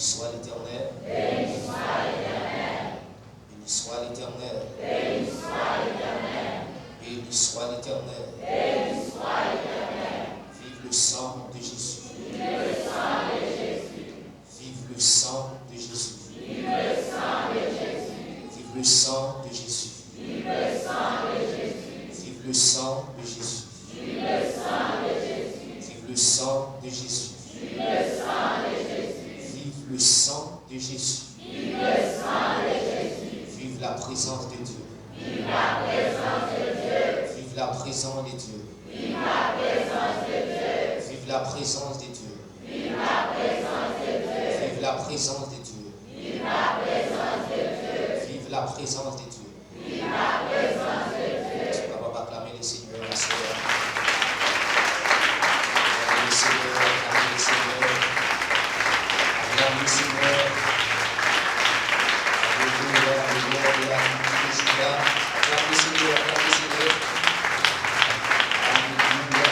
soit l'Éternel. Béni soit l'Éternel. Béni soit l'Éternel. Béni soit l'Éternel. Béni soit l'Éternel. Béni soit l'Éternel. Vive le sang de Jésus. Vive le sang de Jésus. Vive le sang de Jésus. Vive le sang de Jésus. Vive le sang de Jésus. Vive le sang de Jésus. Vive le sang de Jésus. Vive le sang de Jésus. Vive le sang de Jésus. Vive le sang de Jésus. Vive le sang de Jésus. Vive le sang de Jésus. Vive la présence de Dieu. Vive la présence de Dieu. Vive la présence de Dieu. Vive la présence de Dieu. Vive la présence de Dieu. Vive la présence de Dieu. Vive la présence de Dieu. Vive la présence de Dieu. Vive la présence de Dieu. Vive la présence de Dieu. Tu vas acclamer le Seigneur, ma soeur. Acclame le Seigneur, acclame le Seigneur. Acclame le Seigneur. Alléluia, alléluia, alléluia. Acclame le Seigneur, acclame le Seigneur. Alléluia.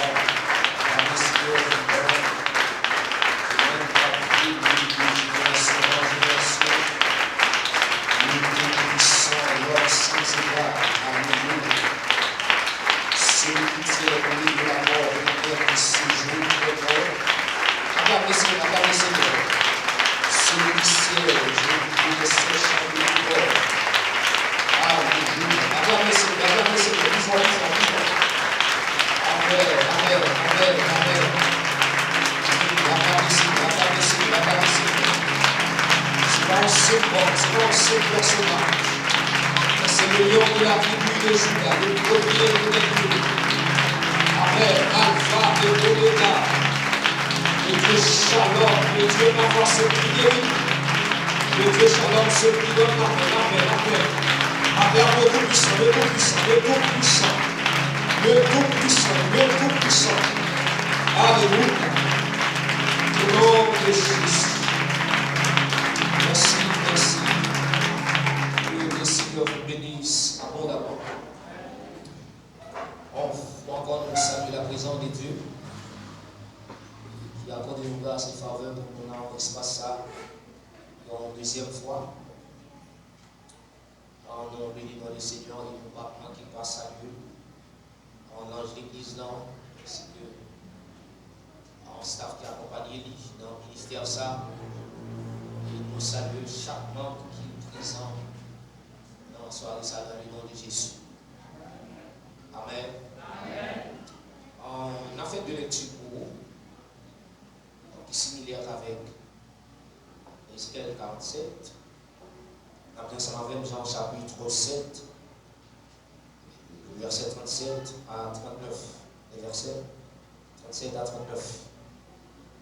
Acclame le Seigneur, Seigneur. Même pas plus de génération en génération. Le Dieu puissant, Lord sans égard. Alléluia. Celui qui tire au lit de la mort, l'éternel qui séjourne de mort. Acclame le Seigneur, acclame le Seigneur. Celui qui siège au de ses chambres de mort. Alléluia. Acclame le Seigneur, acclame le Seigneur. Plus fort, plus fort, plus fort. Amen, amen, amen, amen. Acclame le Seigneur, acclame le Seigneur, acclame le Seigneur. C'est pas un seul homme, c'est pas un seul personnage. C'est le lion de la tribu de Juda, le premier de Dieu. Amen. Alpha et Omega. Le Dieu Shalom, le Dieu ma force qui guérit. Le Dieu Shalom, ce qui donne. Amen, amen, amen. Amen, le tout-puissant, le tout-puissant, le tout-puissant. Le tout-puissant, le tout-puissant. Alléluia. Au nom de Jésus. Merci, merci. Que le Seigneur vous bénisse abondamment. On va encore nous saluer la présence de Dieu qui a accordé nous grâce et faveur pour qu'on a espace ça une deuxième fois. En nom béni dans le Seigneur et nous pas qui passe à Dieu. En l'ange d'église là, ainsi que en staff qui accompagne dans le ministère ça. Et nous saluons chaque membre qui est présent dans la soirée ça dans le nom de Jésus. Amen. Amen. On a fait deux lectures pour vous, qui est similaire avec Ézéchiel 47. Après ça, on va Jean chapitre 7, verset 37 à 39. Les versets 37 à 39.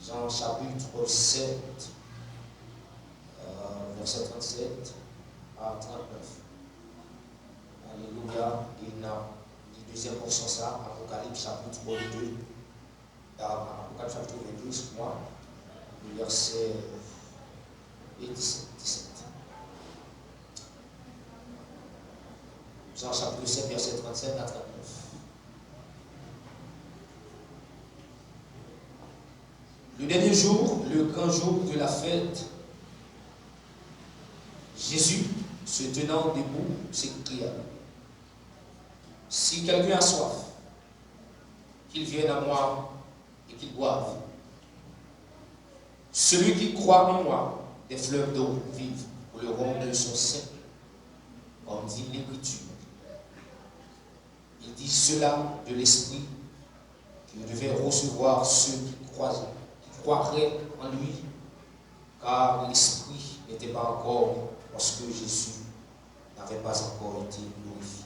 Jean chapitre 7, verset 37 à 39. Alléluia. Il a dit deuxième portion ça, Apocalypse chapitre 2. Apocalypse chapitre 22, excuse-moi. Verset 17. Jean chapitre 7, verset 37 à 39. Le dernier jour, le grand jour de la fête, Jésus, se tenant debout, s'écria: si quelqu'un a soif, qu'il vienne à moi et qu'il boive. Celui qui croit en moi, des fleuves d'eau vive pour le rond de son sein, comme dit l'Écriture. Il dit cela de l'Esprit qu'il devait recevoir ceux qui croiraient en lui, car l'Esprit n'était pas encore, lorsque Jésus n'avait pas encore été glorifié.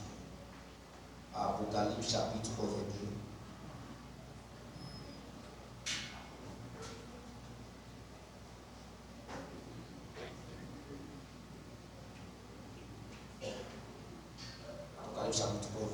Apocalypse chapitre 22. Apocalypse chapitre 22.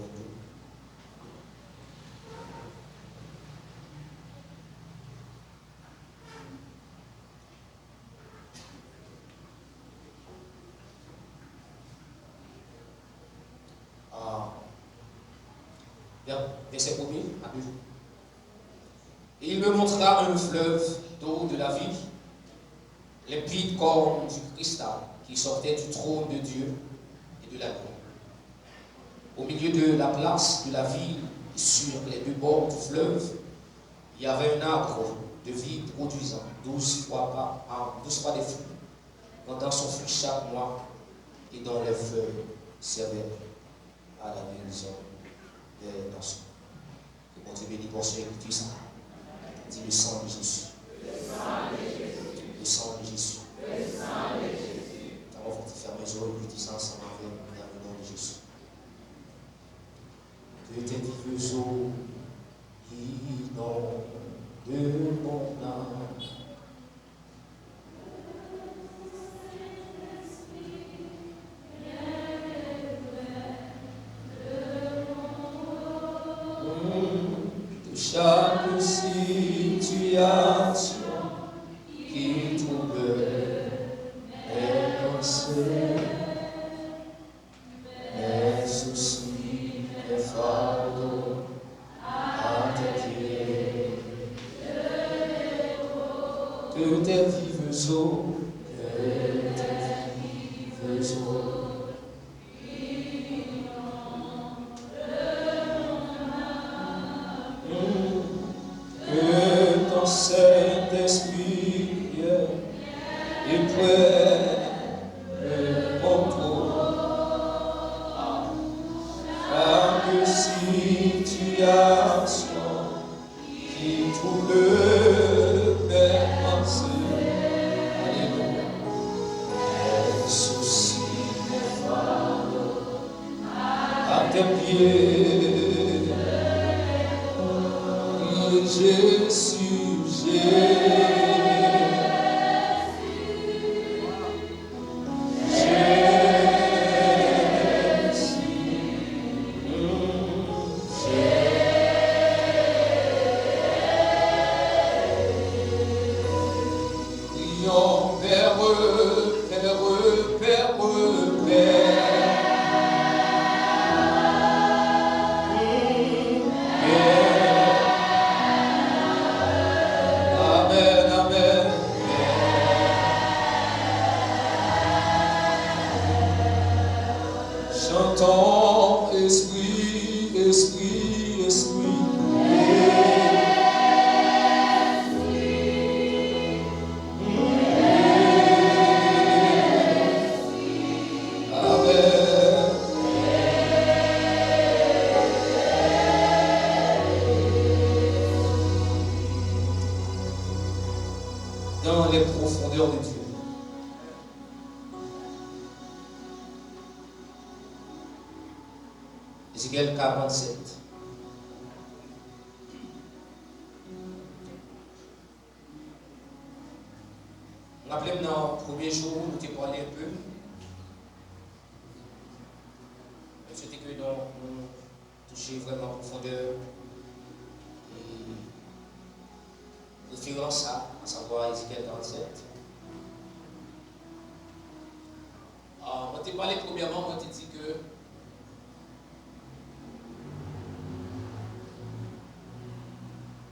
Verset 1er à 2. Et il me montra un fleuve d'eau de la vie, limpide comme du cristal qui sortait du trône de Dieu et de la gloire. Au milieu de la place de la ville, sur les deux bords du fleuve, il y avait un arbre de vie produisant 12 fois des fruits, pendant son fruit chaque mois, et dont les feuilles servaient à la guérison des nations. Que mon Dieu bénisse pour ceux qui disent ça. Dis le sang de Jésus. Le sang de Jésus. Nous allons fermer les yeux et disant ensemble avec le nom de Jésus. Que tes vives eaux inondent de mon âme. De chaque situation qui trouble mes pensées, mes soucis, mes fardeaux à tes pieds. Que tes vives eaux, que ton Saint-Esprit et près mon tour. Chaque situation qui trouble mes pensées, alléluia, mes soucis, mes fardeaux, à tes pieds. Jésus, prions vers eux, Père. Chantons, esprit, esprit, esprit. Amen. Dans les profondeurs de Dieu. Ézéchiel 47. Rappelez-moi dans le premier jour, nous t'ai parlé un peu. C'était que nous touchions vraiment en profondeur. Et référence à savoir Ézéchiel 47. On t'a parlé premièrement, on t'a dit que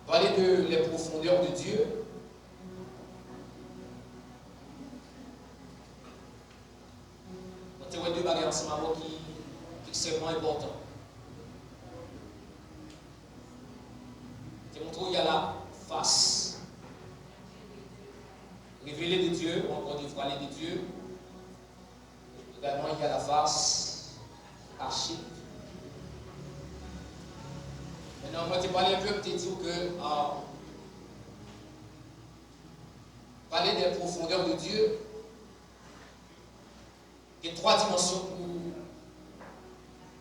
parler de les profondeurs de Dieu, on a deux bagages ensemble qui sont extrêmement importants. Je montre où il y a la face révélée de Dieu, encore une fois parler de Dieu. Également, il y a la face cachée. Maintenant, moi, je parler un peu, je te dis que parler des profondeurs de Dieu, il y a trois dimensions pour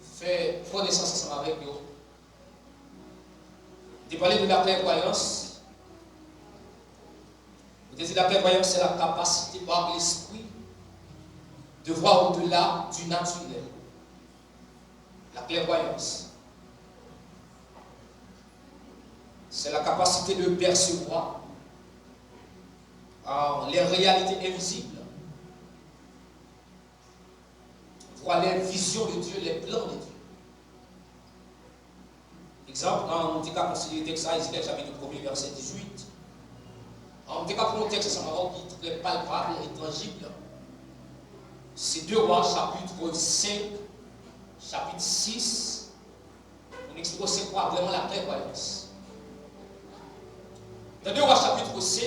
faire connaissance ensemble avec nous. Je parler de la clairvoyance. Je dis la clairvoyance, c'est la capacité par l'esprit de voir au-delà du naturel. La clairvoyance, c'est la capacité de percevoir les réalités invisibles, voir les visions de Dieu, les plans de Dieu. Exemple, quand on dit qu'à considérer le texte, Ézéchiel chapitre 1er, verset 18, On ne peut pas prendre un texte qui est très palpable et tangible. C'est 2 Rois, chapitre 5, chapitre 6. On explique c'est quoi vraiment la clairvoyance. Dans 2 Rois, chapitre 5,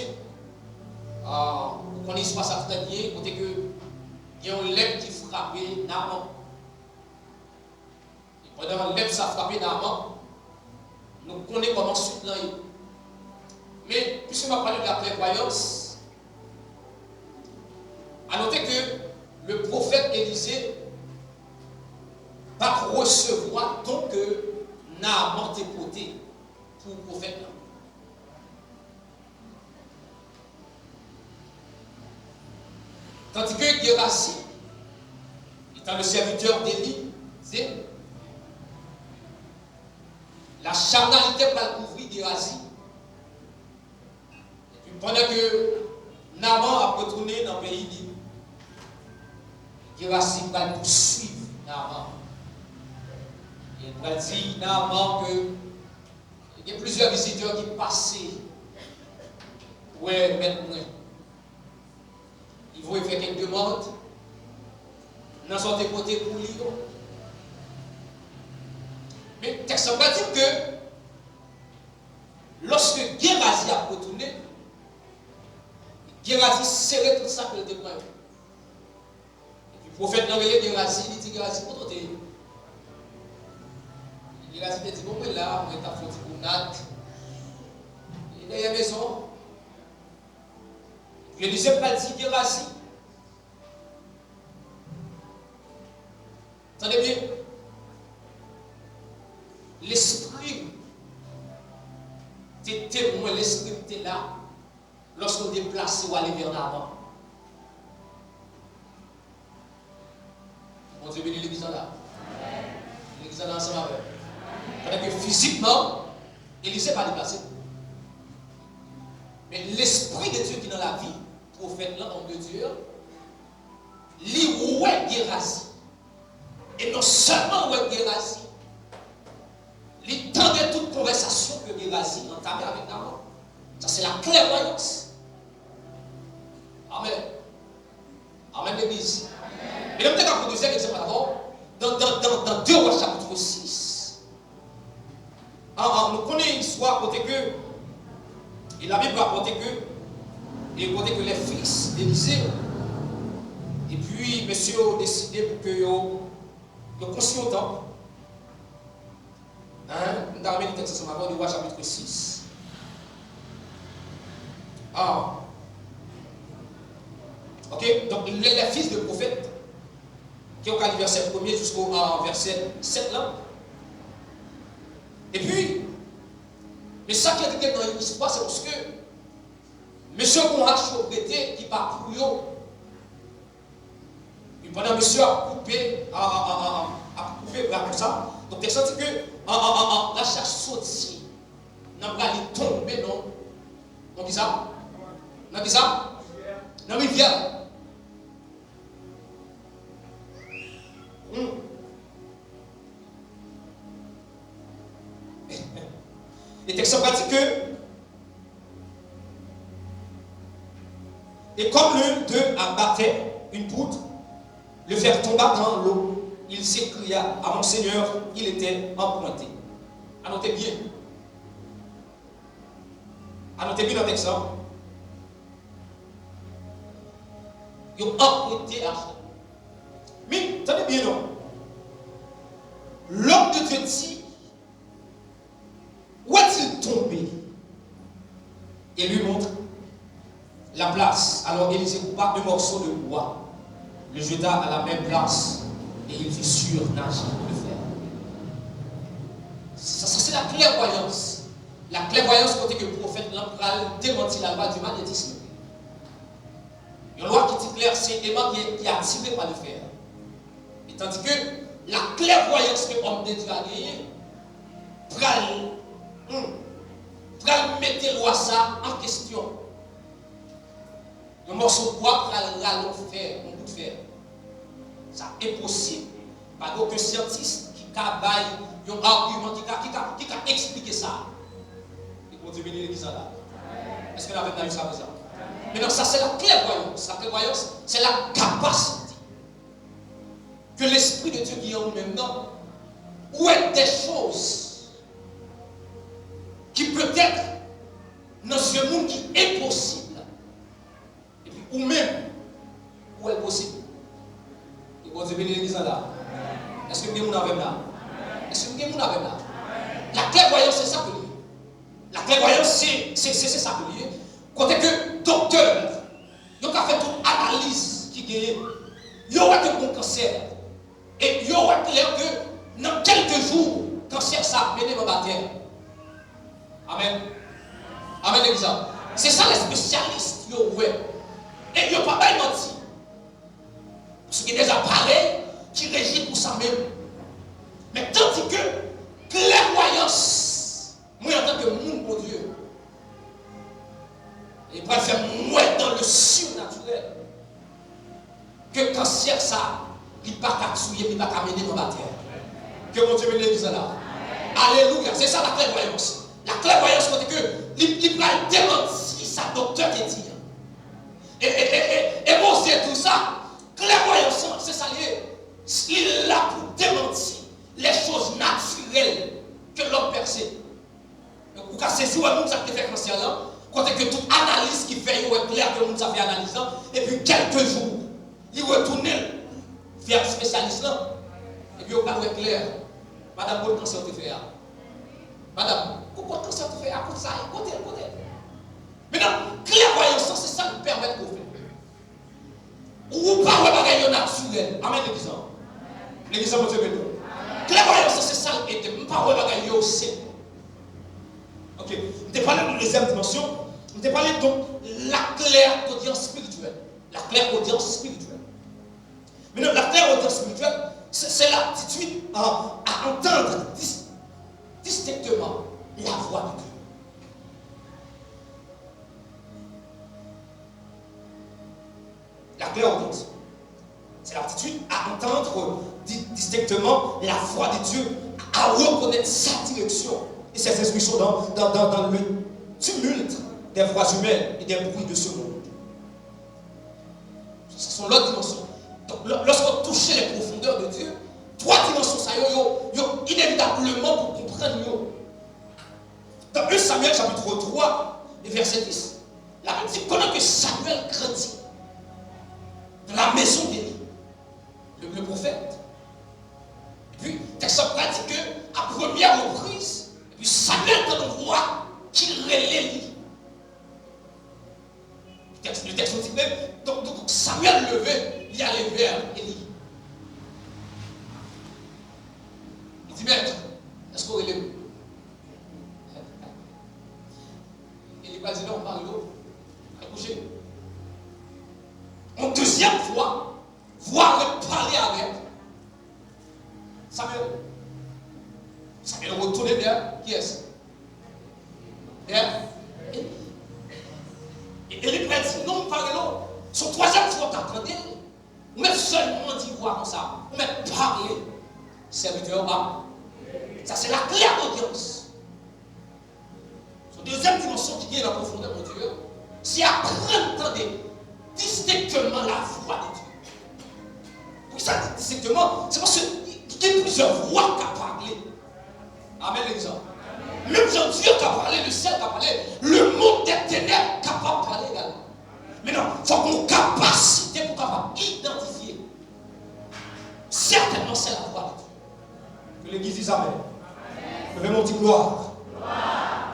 on connaît l'histoire ça très bien, côté que il y a un lèvre qui frappait Naaman. Et pendant que lèvre ça frappait Naaman, nous connaissons comment suite là. Mais puisque on va parler de la clairvoyance, à noter que le prophète Élisée va recevoir donc Naaman était porté pour le prophète. Tandis que Gérasie, étant le serviteur d'Élie, c'est la charnalité va couvrir Gérasie. Et puis pendant que Naaman a retourné dans le pays libre, Gérasie va poursuivre Naaman. Il va dire Naaman qu'il y a plusieurs visiteurs qui passaient. Ouais, maintenant. Il faut faire quelques demandes. Dans son côté pour lui. Mais le texte va dire que lorsque Gérasie a retourné, Gérasie serrait tout ça que le témoin. Et puis le prophète n'a rien Gérasie, il dit Gérasie, pour toi, Gérasie te dit, bon, mais là, on est à fond de promenade. Il est à la maison. Je ne disais pas dit Gérasie. Attendez bien. L'esprit des témoins, l'esprit était là lorsqu'on déplace ou aller vers l'avant. On Dieu bénit l'église là. L'église là ensemble avec. Parce que physiquement, Élisée n'est pas déplacé. Mais l'esprit de Dieu qui est dans la vie, prophète là, homme de Dieu, lui ouais Gérasie. Et non seulement ouais Gérasie, il tendait toute conversation que Gérasie entamait avec Naaman. Ça c'est la clairvoyance. Amen. Amen l'église. Et donc peut-être qu'on disait exemple d'abord, dans 2 Rois chapitre 6. On connaît l'histoire côté que, et la Bible raconte que, et côté que les fils d'Élisée, et puis monsieur a décidé pour que de construire un temple. Nous avons mis le texte ensemble avant, 2 Rois chapitre 6. Ok, donc les fils de prophètes, qui ont du verset 1er jusqu'au verset 7 là. Et puis, mais ça qui est dit dans l'histoire, c'est parce que monsieur Konach prêté qui part pour eux. Et pendant monsieur a coupé, comme ça, donc tu senti que la chasse sortie, n'a pas tomber non. On dit ça? On dit ça? Dans la rivière. Les textes ont dit que, et comme l'un d'eux abattait une poutre, le fer tomba dans l'eau. Il s'écria à mon Seigneur, il était emprunté. Annotez bien. Annotez bien notre exemple. Ils ont emprunté l'argent. Mais, tenez bien, non. L'homme de Dieu dit, où est-il tombé? Et lui montre la place. Alors Élisée coupa 2 morceaux de bois, le jeta à la même place, et il fit surnager le fer. Ça c'est la clairvoyance. La clairvoyance côté que le prophète Lampral démentit la loi du magnétisme. Une loi qui dit clair, c'est un élément qui est attiré par le fer. Et tandis que la clairvoyance que l'homme de Dieu a gagné, pral mettre le roi ça en question. Un morceau de bois pral ralent fer, un bout de fer. Ça est impossible. Pas d'aucun scientiste qui a un argument qui a expliqué ça. Et pour Dieu bénir l'église là. Est-ce que nous avons jusqu'à présent? Maintenant, ça c'est la clairvoyance. La clairvoyance, c'est la capacité que l'Esprit de Dieu qui est en nous-mêmes, ou est des choses qui peut-être dans ce monde qui est possible, et puis ou même où est possible. Et vous avez l'église là. Est-ce que vous avez là? Est-ce que vous avez là? La clairvoyance, c'est ça que lié. La clairvoyance, c'est ça que lié. Côté que docteur, il a fait toute analyse qui gagne, il y aura un cancer. Et il y aura clair que dans quelques jours, le cancer ça mené dans la terre. Amen. Amen, l'église. C'est ça les spécialistes, ouais. Et il n'y a pas mal menti. Parce qu'il y a des appareils qui régissent pour ça même. Mais tandis que clairvoyance, moi en tant que monde pour Dieu, il va faire moins dans le surnaturel que cancer ça, il ne va pas tuer, il ne va pas mener dans la terre. Que mon Dieu me l'église là. Alléluia, c'est ça la clairvoyance. La clairvoyance, c'est que il va démentir sa docteur qui dit. Et bon, c'est tout ça. Clairvoyance, c'est ça lié. Il a pour démentir les choses naturelles que l'homme perçoit. Vous pouvez saisir où ça fait cancer là. Quand que toute analyse qui fait, il est clair que nous avons fait analyse là. Et puis quelques jours, il retourne vers le spécialiste là. Et puis il va être clair. Madame, pourquoi cancer te fait? Madame, pourquoi cancer te fait? À cause de ça, côté. Maintenant, clairvoyance, c'est ça qui permet de faire. Ou pas de bagaille naturel. Amen, l'église. L'église, mon Dieu, béni. Clairvoyance, c'est ça qui est pas de bagaille aussi. Ok, on te parlé de la deuxième dimension. On te parlé donc la claire audience spirituelle. La claire audience spirituelle. Maintenant, la claire audience spirituelle, c'est l'aptitude à entendre distinctement la voix de Dieu. La claire audience, c'est l'aptitude à entendre distinctement la voix de Dieu, à reconnaître sa direction et ses instructions dans le tumulte des voix humaines et des bruits de ce monde. Ce sont l'autre dimension. Donc, lorsqu'on touche les profondeurs de Dieu, trois dimensions, ça y est inévitablement pour comprendre. Dans 1 Samuel chapitre 3 et verset 10, la Bible dit pendant que Samuel grandit dans la maison d'Élie, le prophète. Et puis, texte dit qu'à première reprise, et puis Samuel dans une voix qui relève Élie. Le texte dit même, donc Samuel levé, il allait vers Élie. Il dit, maître, est-ce qu'on relève? Élie va dire, non, parle l'eau, coucher. En deuxième fois, voir parler avec Samuel. Samuel retourne vers qui est-ce? Vers Élie. Et Élie va dire non, parlez-le. Son troisième fois, t'entendez? Ou même seulement dit voir comme ça. Ou même parler. Serviteur pas. Ça, c'est la claire audience. Son deuxième dimension qui vient dans la profondeur de Dieu, c'est apprendre distinctement la voix de Dieu. Pour ça, distinctement, c'est parce qu'il y a plusieurs voix qui ont parlé. Amen, l'exemple. Même Jean-Dieu qui a parlé, le ciel qui a parlé, le monde des ténèbres qui a parlé également. Maintenant, il faut qu'on ait une capacité pour capable identifier. Certainement, c'est la voix de Dieu. Que l'église dise Amen. Levez mon petit gloire.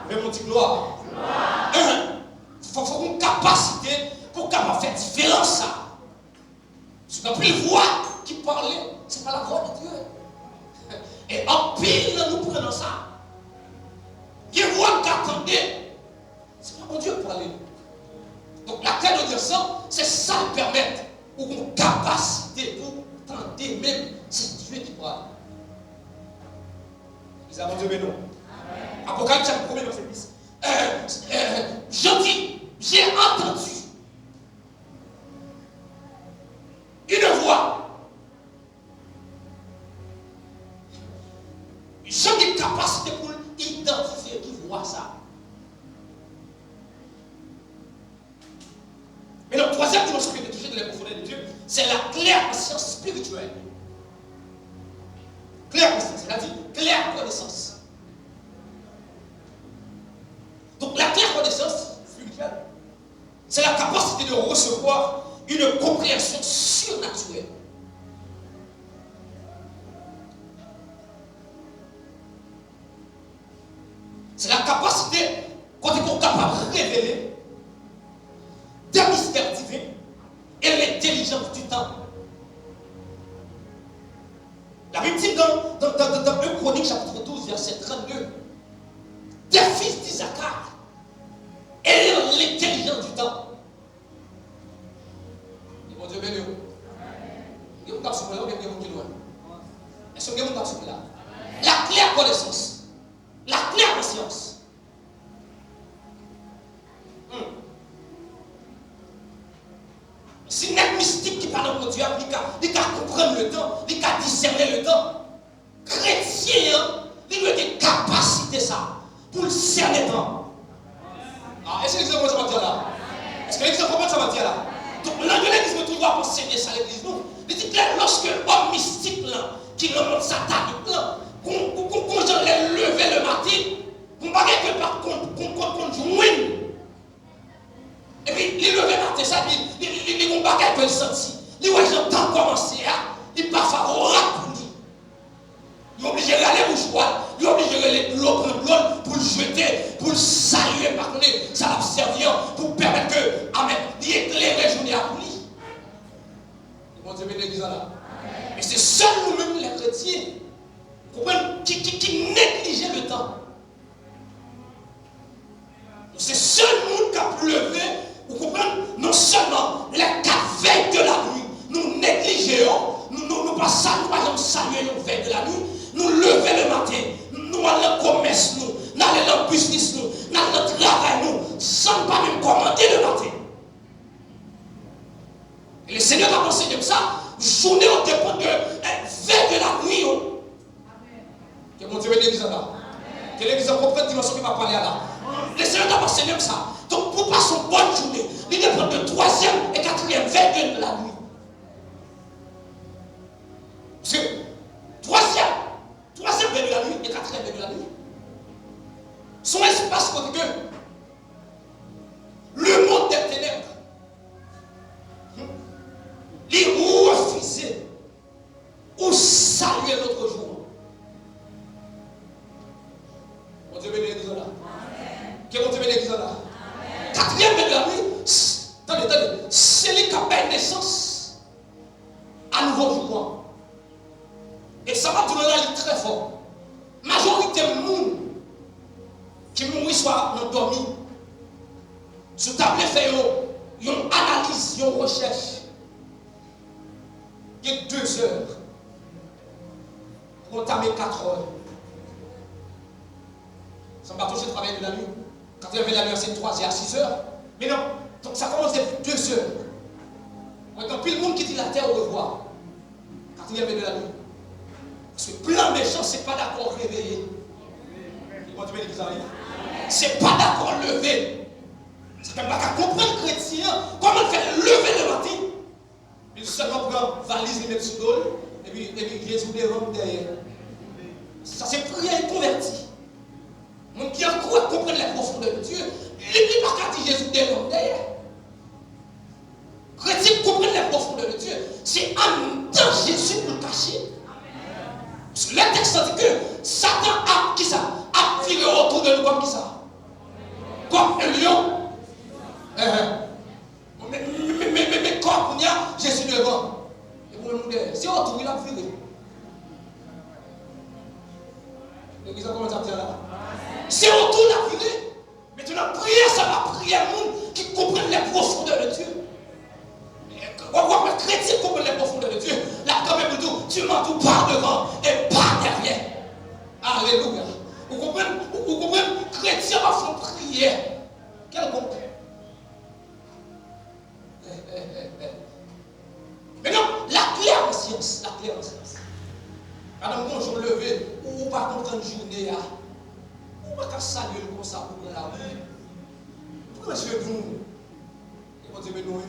Levez mon petit gloire. Il faut qu'on ait une capacité pour capable faire différence. Parce qu'on a pris une voix qui parlait, ce n'est pas la voix de Dieu. Et en pile, nous prenons ça. Il y a une voix qui attendait. Ce n'est pas mon Dieu pour aller. Donc la claire audience, c'est ça qui permet ou une capacité pour tenter même, c'est Dieu qui parle. Nous avons Dieu béni. Apocalypse chapitre 1er verset 10. Je dis, j'ai entendu une voix. J'ai une capacité pour identifier qui voit ça. les profondeurs de Dieu, c'est la claire conscience spirituelle. Claire conscience, c'est-à-dire claire connaissance. Donc la claire connaissance spirituelle, c'est la capacité de recevoir une compréhension surnaturelle. C'est la capacité qu'on est capable de révéler des mystères divins et l'intelligence du temps. La Bible dit dans 1 Chronique chapitre 12 verset 32, des fils d'Isaac ayant l'intelligence du temps. Et mon Dieu béni. Il y a un garçon là, il y a un qui loin. Est-ce qu'il y a un garçon là? La claire connaissance. La claire conscience. Si n'est mystique qui parle de Dieu, il peut comprendre le temps, il peut discerner le temps. Chrétien, il a des capacités ça pour cerner le temps. Ah, est-ce que l'exemple ça va dire là? Est-ce que l'exemple ça va dire là? Donc l'Église veut toujours enseigner ça à l'Église. Il dit que lorsque l'homme mystique là, qui est le monde satanique là, qu'on j'allais lever le matin, qu'on ne va pas qu'on joue. Et puis, il lever le matin, ça, il ne va pas sentir. Il va j'entends commencer, il n'est pas favorable pour lui. Il est obligé d'aller au choix, il est obligé de l'eau prendre l'eau pour le jeter, pour le saluer, par contre, ça va servir pour permettre que, amen, d'éclairer la journée à lui. Bon Dieu, béni l'église là. Mais c'est seul nous-mêmes, les chrétiens, qui négligeait le temps. C'est seul monde qui a levé, vous comprenez, non seulement les 4 veilles de la nuit, nous négligeons, nous pas saluer nos veilles de la nuit, nous lever le matin, nous allons au commerce, nous allons dans le business, nous allons dans le travail, nous, sans pas même commander le matin. Et le Seigneur a enseigné comme ça, journée au dépend de veille de la nuit. Que mon Dieu l'église là. Que l'église comprenne la dimension qui va parler là. Le Seigneur t'a enseigné comme ça. Donc pour passer une bonne journée, il dépend de 3e et 4e veille de la nuit. Parce que 3e veille de la nuit et 4e veille de la nuit sont espace côté que le monde des ténèbres, les refuser ou saluer l'autre jour. Mon Dieu béni l'église là. Que mon Dieu béni l'église là. 4e de la nuit, attendez, c'est lui qui a fait naissance à nouveau jour. Et ça va tourner là très fort. Majorité de monde qui mourit soit endormi. Sous table fait une analyse, une recherche. Il y a 2 heures. Pour entamer 4 heures. Ça ne va pas toucher le travail de la nuit. Quand il y avait la nuit, c'est 3 heures à 6 heures. Mais non, donc ça commence depuis 2 heures. Maintenant, puis le monde qui dit la terre au revoir. Quand il y avait de la nuit. Parce que plein de gens, ce n'est pas d'accord réveillé. C'est pas d'accord levé. C'est même pas qu'à comprendre le chrétien. Comment le faire lever le matin? Il seulement prend valise, il met sous l'eau. Et puis Jésus devant derrière. Ça c'est prière converti. Mon qui a quoi comprendre la profondeur de Dieu, il n'est pas qu'à dire Jésus devant derrière. Chrétien comprendre la profondeur de Dieu, c'est en dans Jésus pour le cacher. Parce que le texte dit que Satan a qui ça? A viré autour de nous comme qui ça? Comme un lion. Mais comme il y a Jésus devant. Et vous me dites, c'est autour, il a viré. L'église comment ça tient là? C'est autour la viré. Maintenant, prière, ça va prier un monde qui comprenne les profondeurs de Dieu. Le chrétien comprend les profondeurs de Dieu. Là, quand même, tu m'entends par devant et par derrière. Alléluia. Vous comprenez? Chrétien va faire prière. Quel compte? Maintenant, la claire conscience. La claire conscience. Madame, bonjour, levé. Ou pas contre une journée. Ou pas qu'à saluer comme ça pour la rue. Pourquoi je vais vous? Et vous dites, nous.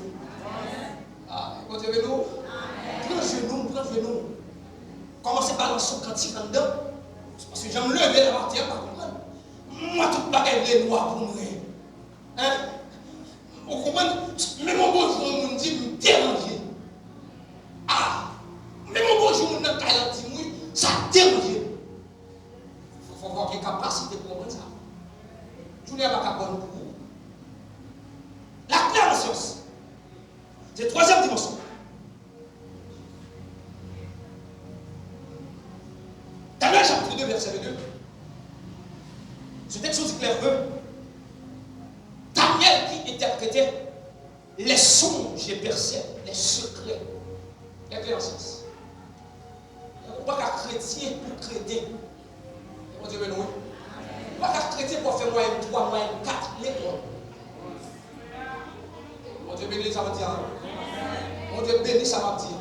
Bon Dieu, nous. Prends genou. Commencez par lancer son cantique en dedans. Parce que j'aime lever la partie, par contre. Moi, tout le bagage est noir pour moi. Hein? Vous comprenez? Même mon bonjour, on me dit, me déranger. Ah! Même mon bonjour, on me dit, ça dérange. Il faut avoir une capacité pour comprendre ça. Je n'ai pas capable pour vous. La claire en science. C'est la troisième dimension. Daniel chapitre 2, verset 2. Ce texte dit clairement. Daniel qui interprétait les songes et percepts, les secrets. La claire en science. Il n'y a pas qu'un chrétien pour créer. Mon Dieu, nous. Pas qu'un chrétien pour faire moyen 3, moyen 4, l'école. Mon Dieu béni, ça va dire. Mon Dieu béni, ça va dire.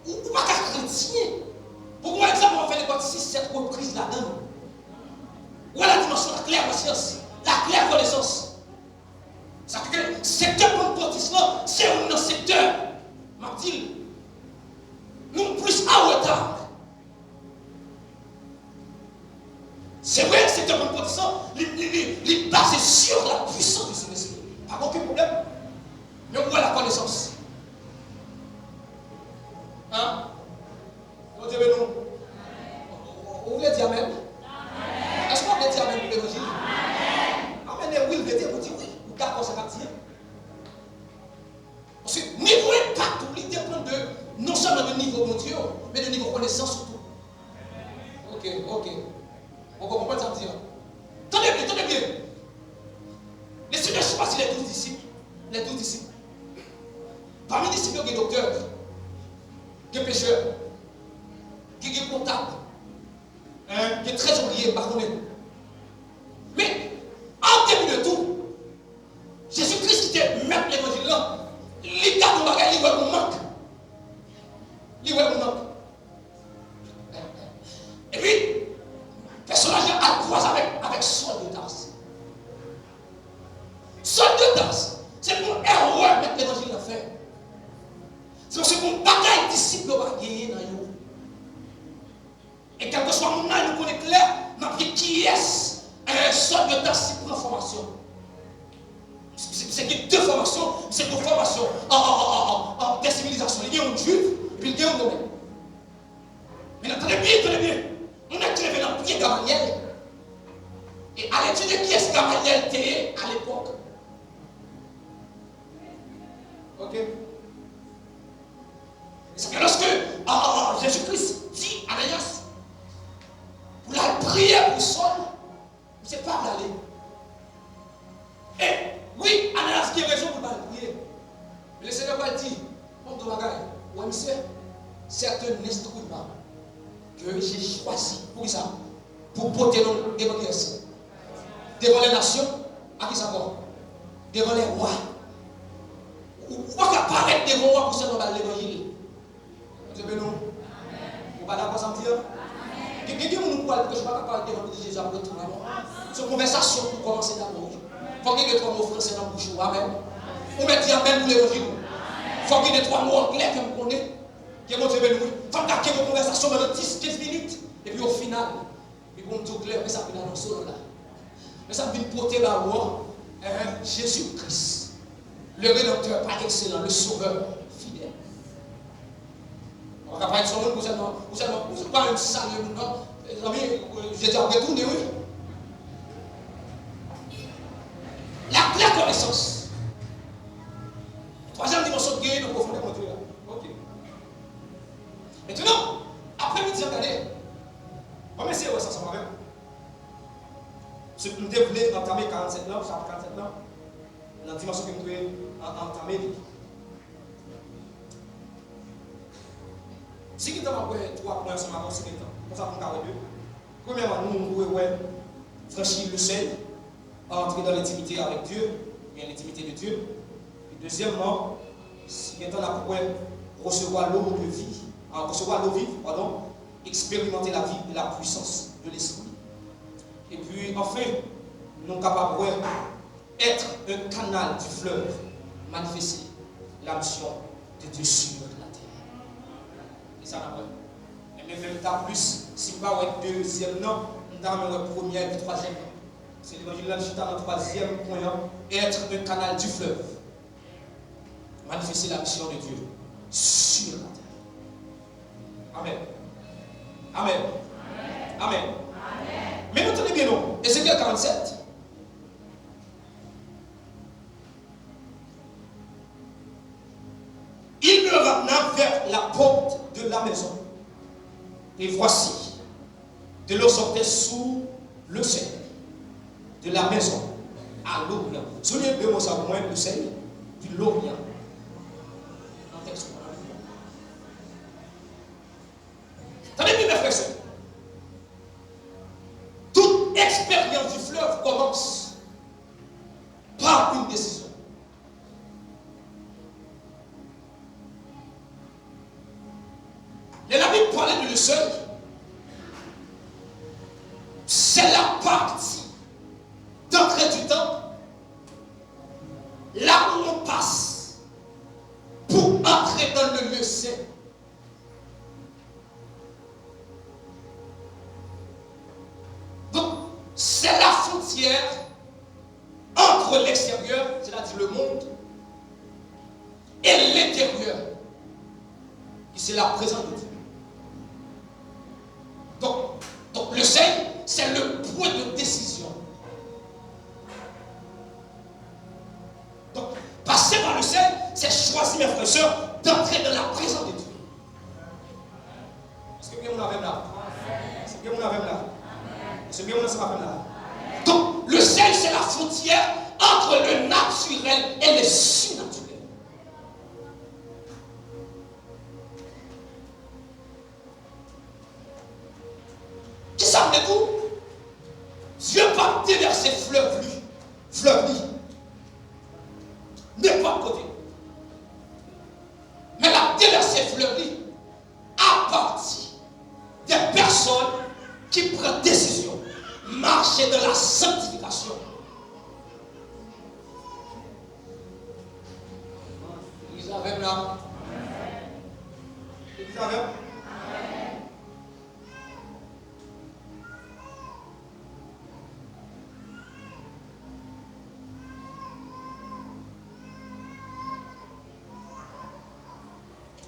Ou pas qu'un chrétien. Pour moi, exemple, on fait l'école 6, 7 reprises là-dedans. Où est la dimension, la claire conscience, la claire connaissance. Ça fait que le secteur pentecôtiste, c'est un secteur, m'a dit, nous plus à retard. C'est vrai, le secteur pentecôtiste, il est basé sur la puissance du Saint-Esprit. Pas aucun problème. Mais où est la connaissance? Hein? Vous dites nous? Vous voulez dire Amen? Est-ce qu'on veut dire Amen pour l'évangile? Amen, oui, vous voulez dire, vous dites oui. Vous d'accord, ça va dire. Parce que niveau impact, il dépend de non seulement du niveau de Dieu, mais du niveau de connaissance surtout. Ok. On va comprendre ça me dire. Tenez bien. Les Seigneur choisit les 12 disciples. Les 12 disciples. Parmi les disciples, il y a des docteurs, des pêcheurs, des comptables, des trésoriers, par contre. Mais, en début de tout, Jésus-Christ qui était maître de l'évangile là, il garde le bagage, il vous manque. Et puis, personnage a croisé avec Saul de Tarse. Saul de Tarse, c'est pour un héros mettre l'évangile à faire. C'est parce que mon bagaille disciple va gagner dans vous. Et quel que soit mon âge, nous connaissons clair, n'a dit qui est un Saul de Tarse pour la formation. C'est qu'il y a deux formations, c'est deux formations en des civilisations. Il y a un juif, puis il y a un romain. Mais tenez bien. On a trouvé dans le pied Gamaliel. Et à l'étude qui est Gamaliel était à l'époque. Ok? C'est que lorsque Jésus-Christ dit à Ananias, pour la prier pour Saul, vous ne savez pas d'aller. Et oui, Ananias qui a raison pour la prier. Mais le Seigneur va dire, comme ton bagage, ouais, monsieur, c'est un instrument que j'ai choisi. Pour ça? Pour porter devant qui est? Devant les nations, à qui ça va? Devant les rois. Ou pas apparaître devant les rois pour seulement l'évangile. Dieu béni. Vous pas d'accord ça me dire? Quelqu'un nous parle que je ne vais pas parler devant Jésus après tout. C'est une conversation pour commencer d'abord. Il faut qu'il y ait 3 mots français dans le bouche. Amen. On met dit Amen pour l'évangile. Il faut qu'il y ait 3 mots anglais que vous connaissez. Qui est mon Dieu béni. Il faut qu'il y ait une conversation pendant 10-15 minutes. Et puis au final, il faut tout clair, mais ça vient dans le sol là. Mais ça vient porter la loi. Jésus-Christ, le Rédempteur par excellence, le Sauveur fidèle. On va parler de son monde, vous n'êtes pas un salut, non? Les amis, j'ai déjà retourné, oui. La pleine connaissance. Troisième dimension de guérison profondément Dieu là. Ok. Maintenant, après midi d'année, on va essayer de voir ça ensemble même. Ce que nous devons entamer 47 ans, chapitre 47 ans, la dimension que nous devons entamer. Si nous avons 3 points ensemble, c'est temps. Comme ça, pour nous deux. Premièrement, nous devons franchir le seuil, entrer dans l'intimité avec Dieu, bien l'intimité de Dieu. Et deuxièmement, si nous devons recevoir l'eau de vie, recevoir l'eau vive, expérimenter la vie et la puissance de l'esprit. Et puis, enfin, nous sommes capables d'être un canal du fleuve manifesté la mission de Dieu sur la terre. Et ça n'a pas. Mais même temps plus, si pas ouais deuxième non, nous avons première et troisième. C'est l'évangile là, je dans le troisième point, être un canal du fleuve. Manifester la mission de Dieu sur la terre. Amen. Amen. Amen. Amen. Mais nous tenez bien non. Ézéchiel 47. Il me ramena vers la porte de la maison. Et voici, de l'eau sortait sous le seuil de la maison à l'Orient. Souvenez-vous, ça au moins le seuil de l'Orient. Dans le texte. Tenez bien, mes frères et sœurs. Toute expérience du fleuve commence par une décision. Et la Bible parlait de le seuil. C'est la partie d'entrée du temple, là où on passe pour entrer dans le lieu saint. Donc, c'est la frontière entre l'extérieur, c'est-à-dire le monde, et l'intérieur, qui c'est la présence de Dieu. Donc le seuil, c'est le point de décision. Donc, passer par le seuil, c'est choisir, mes frères et sœurs, d'entrer dans la présence de Dieu. Est-ce que bien on avait là? Est-ce que bien on avait là? Est-ce que bien on avait là? Donc, le seuil, c'est la frontière entre le naturel et le surnaturel. Qui savez-vous? Dieu va déverser fleuve lui, n'est pas côté. Mais la déverser fleuve lui à partir des personnes qui prennent décision, marcher dans la sanctification. Vous avez là? Vous avez?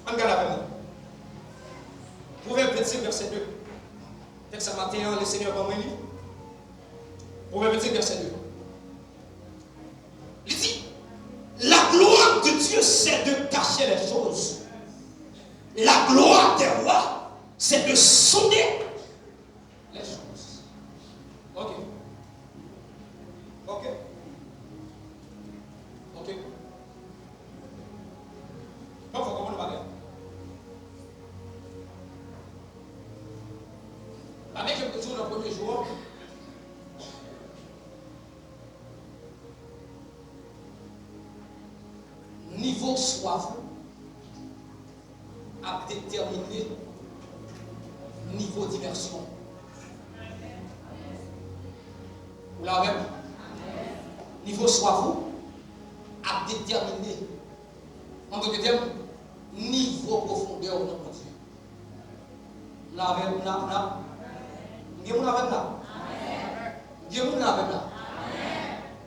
Regarde avec moi. Proverbe 25, verset 2. Texte à matin, le Seigneur va me lire. Proverbe 25, verset 2. Il dit, la gloire de Dieu, c'est de cacher les choses. La gloire des rois, c'est de sonder les choses. Ok. Ok. Ok. Donc, il faut comprendre le bagage. Avec quelques jours, le premier jour, niveau soif a déterminé niveau d'immersion. Vous l'avez? Niveau soif a déterminé, en d'autres termes, niveau profondeur de mon Dieu. Vous l'avez? Vous l'avez là? Dieu vous l'avez là.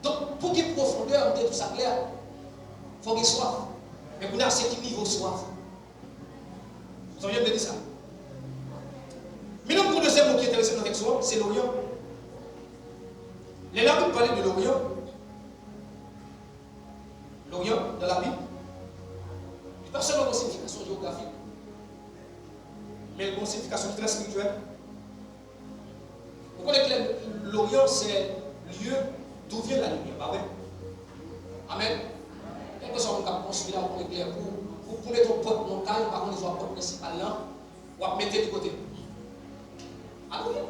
Donc, pour qu'il y ait profondeur, on dit tout ça clair, il faut qu'il soit. Mais vous avez ce niveau soif. Vous avez bien dit ça. Mais donc, pour le deuxième mot qui est intéressant dans le texte, c'est l'Orient. Les langues parlent de l'Orient. L'Orient, dans la Bible, pas seulement une signification géographique, mais une signification très spirituelle. Vous connaissez que l'Orient, c'est le lieu d'où vient la lumière, pas vrai? Amen. Quel que soit le cap construit là, pour éclairer, pour mettre ton porte montagne, par contre, les portes principales là, ou à mettre du côté. Alléluia.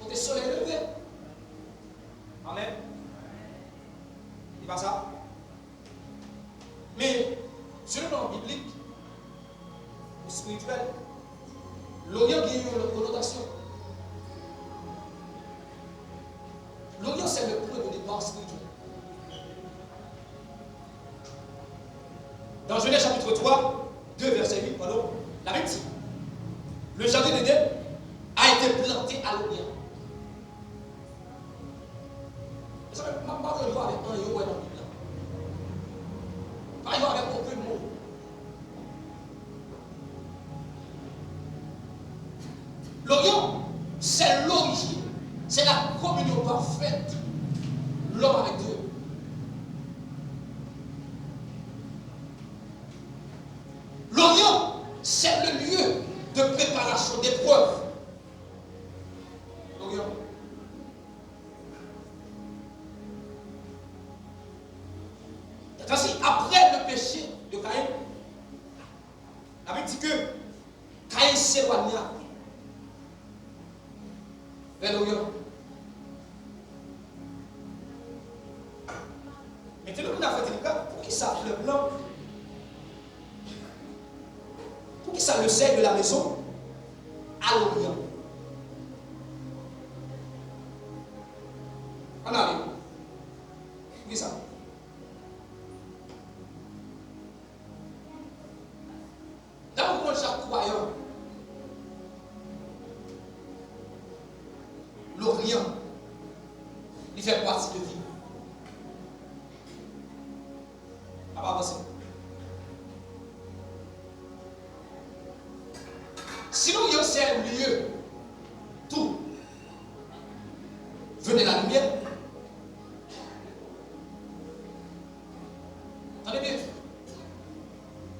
Côté soleil levé. Amen. Il pas ça? Mais, sur le plan biblique, ou spirituel, l'Orient a une connotation. L'Orient, c'est le point de départ spirituel. Dans Genèse chapitre 3, 2 verset 8, pardon, la Bible dit, le jardin d'Éden a été planté à l'Orient. Ça ne va pas avec un yo dans la Bible. Pas avec aucun mot. L'Orient, c'est l'origine, c'est la communion parfaite, l'homme avec Dieu. L'Orient, c'est le lieu de préparation d'épreuves. L'Orient. Ainsi, après le péché de Caïn, la Bible dit que Caïn s'éloigna vers l'Orient. Maintenant, on a fait des cas pour qui ça le blanc, pour qui ça le sel de la maison à l'Orient. On arrive. Pour qui ça? Dans chaque croyant, l'Orient, il fait partie de vie. On va avancer. Si l'Orient c'est un lieu, tout, venez la lumière. Attendez bien.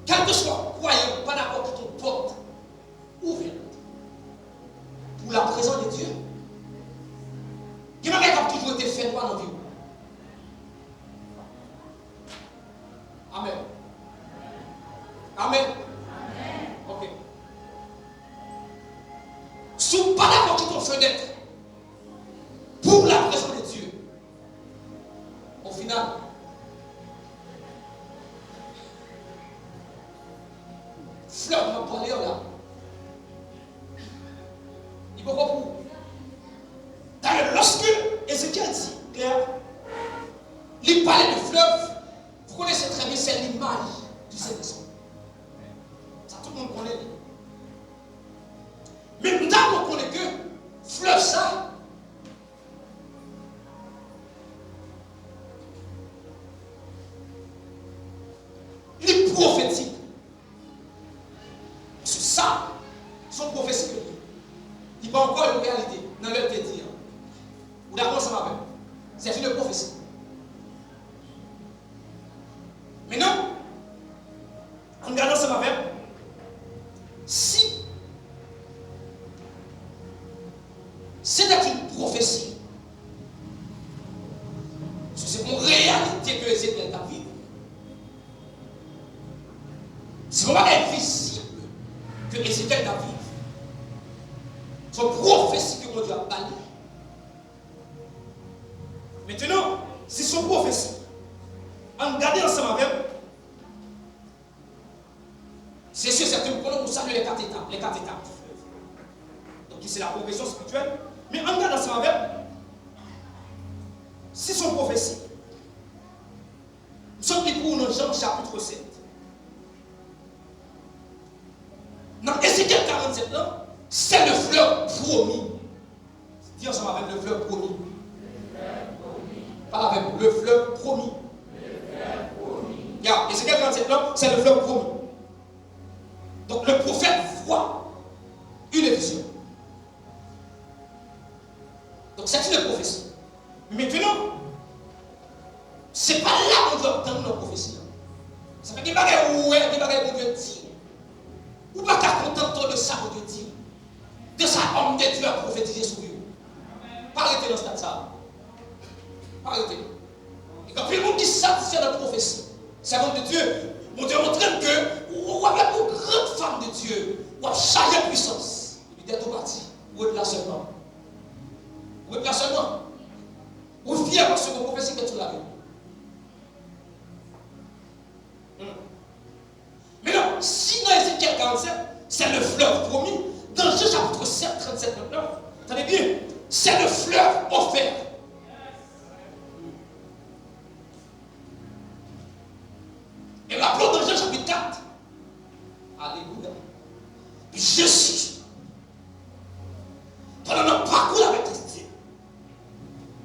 Quel que soit croyant, pas d'accord que ton porte ouverte pour la présence de Dieu. Qui n'a pas toujours été fait dans la vie. Amen. Amen. Ok. Sous pas d'accord que ton fenêtre pour la présence de Dieu. Au final, fleuve n'a pas l'air là. Il faut pas pour. D'ailleurs, lorsque Ézéchiel dit, clair, il parlait de fleuve, vous connaissez très bien, c'est l'image du Saint-Esprit. Ça, tout le monde connaît. Mais nous avons connaît que fleuve, ça, il est prophétique. C'est ça, son prophétie. Il pas encore une réalité dans leur tête. Vous d'accord ça va. C'est une prophétie. Maintenant, en regardant ça va faire, si c'est une prophétie, c'est une réalité que Ézéchiel a vécue. C'est vraiment invisible que Ézéchiel a vécu. C'est une prophétie que mon Dieu a banni. Maintenant, si son prophétie, en regardant ensemble avec, c'est sûr, c'est que nous connaissons ça les quatre étapes. Les quatre étapes. Donc, c'est la progression spirituelle. Mais en regardant ensemble avec, si son prophétie, nous sommes pour dans Jean chapitre 7. Dans Ézéchiel 47 ans, c'est le fleuve promis. Dis ensemble avec le fleuve promis. Parle avec le fleuve promis. Regarde, Ézéchiel 47 ans, c'est le fleuve promis. Donc le prophète voit une vision. Donc c'est une prophétie. Maintenant, c'est pas là qu'on doit entendre nos prophéties. Ça fait des bagages ouais, des bagages qu'on Dieu dit. Ou pas qu'à contenter de ça qu'on Dieu dit. De ça, homme de Dieu a prophétisé sur vous. Pas arrêter dans ce stade ça. Pas arrêter. Et quand le monde qui satisfait la prophétie, c'est l'homme de Dieu. Mon Dieu montre que vous avez une grande femme de Dieu. Vous avez chargé de puissance. Il est tout parti. Vous êtes là seulement. Vous êtes là seulement. Vous êtes fiers parce que vos prophéties que tu l'avez. Mais non, si dans Ézéchiel 47, c'est le fleuve promis, dans Jean chapitre 7, 37, 39, attendez bien, c'est le fleuve offert. Et rappelons dans Jean chapitre Jésus, pendant notre parcours avec Christ,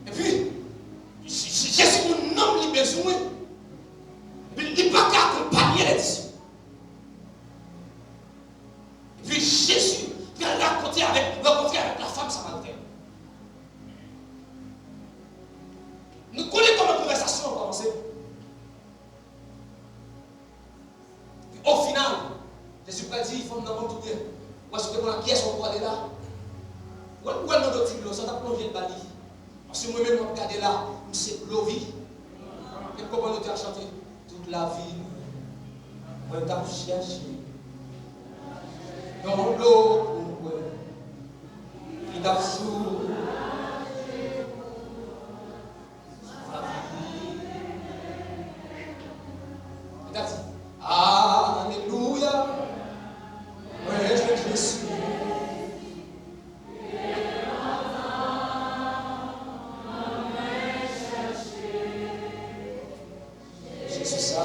et puis, Jésus nous nomme les besoins, et puis il n'est pas qu'à accompagner les disciples. Et puis Jésus vient rencontrer avec la femme samaritaine. Nous connaissons comment la conversation a commencé. Au final, Jésus a dit, il faut nous tout bien. Où est-ce que qui est-ce qu'on peut aller là? Où est-ce que nous sommes plongé le bali? Parce que moi-même, je regarde là, c'est l'eau vie. Et comment nous avons chanté toute la vie? Moi, je t'ai cherché. Dans l'eau, il t'a sous. Il t'a dit, Alléluia, moi je suis. Je suis ça.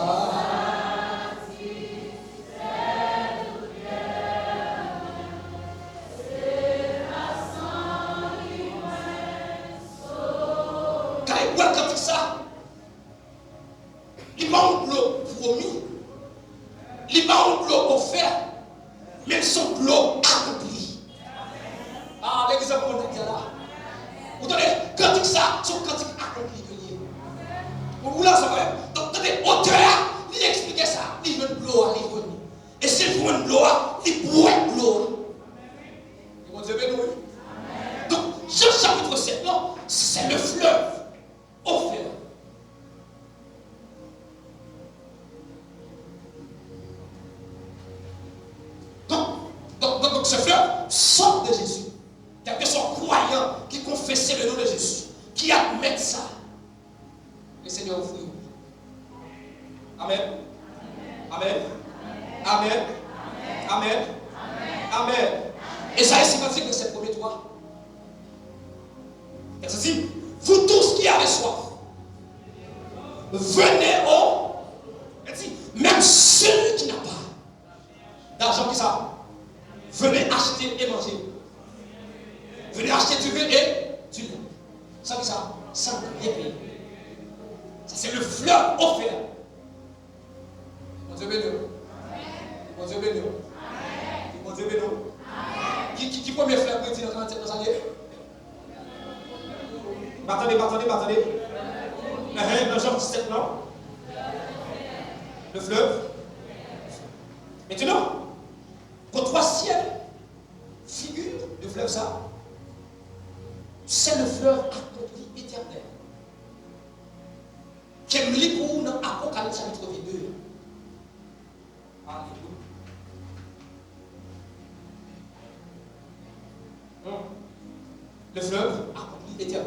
Le fleuve accompli éternel.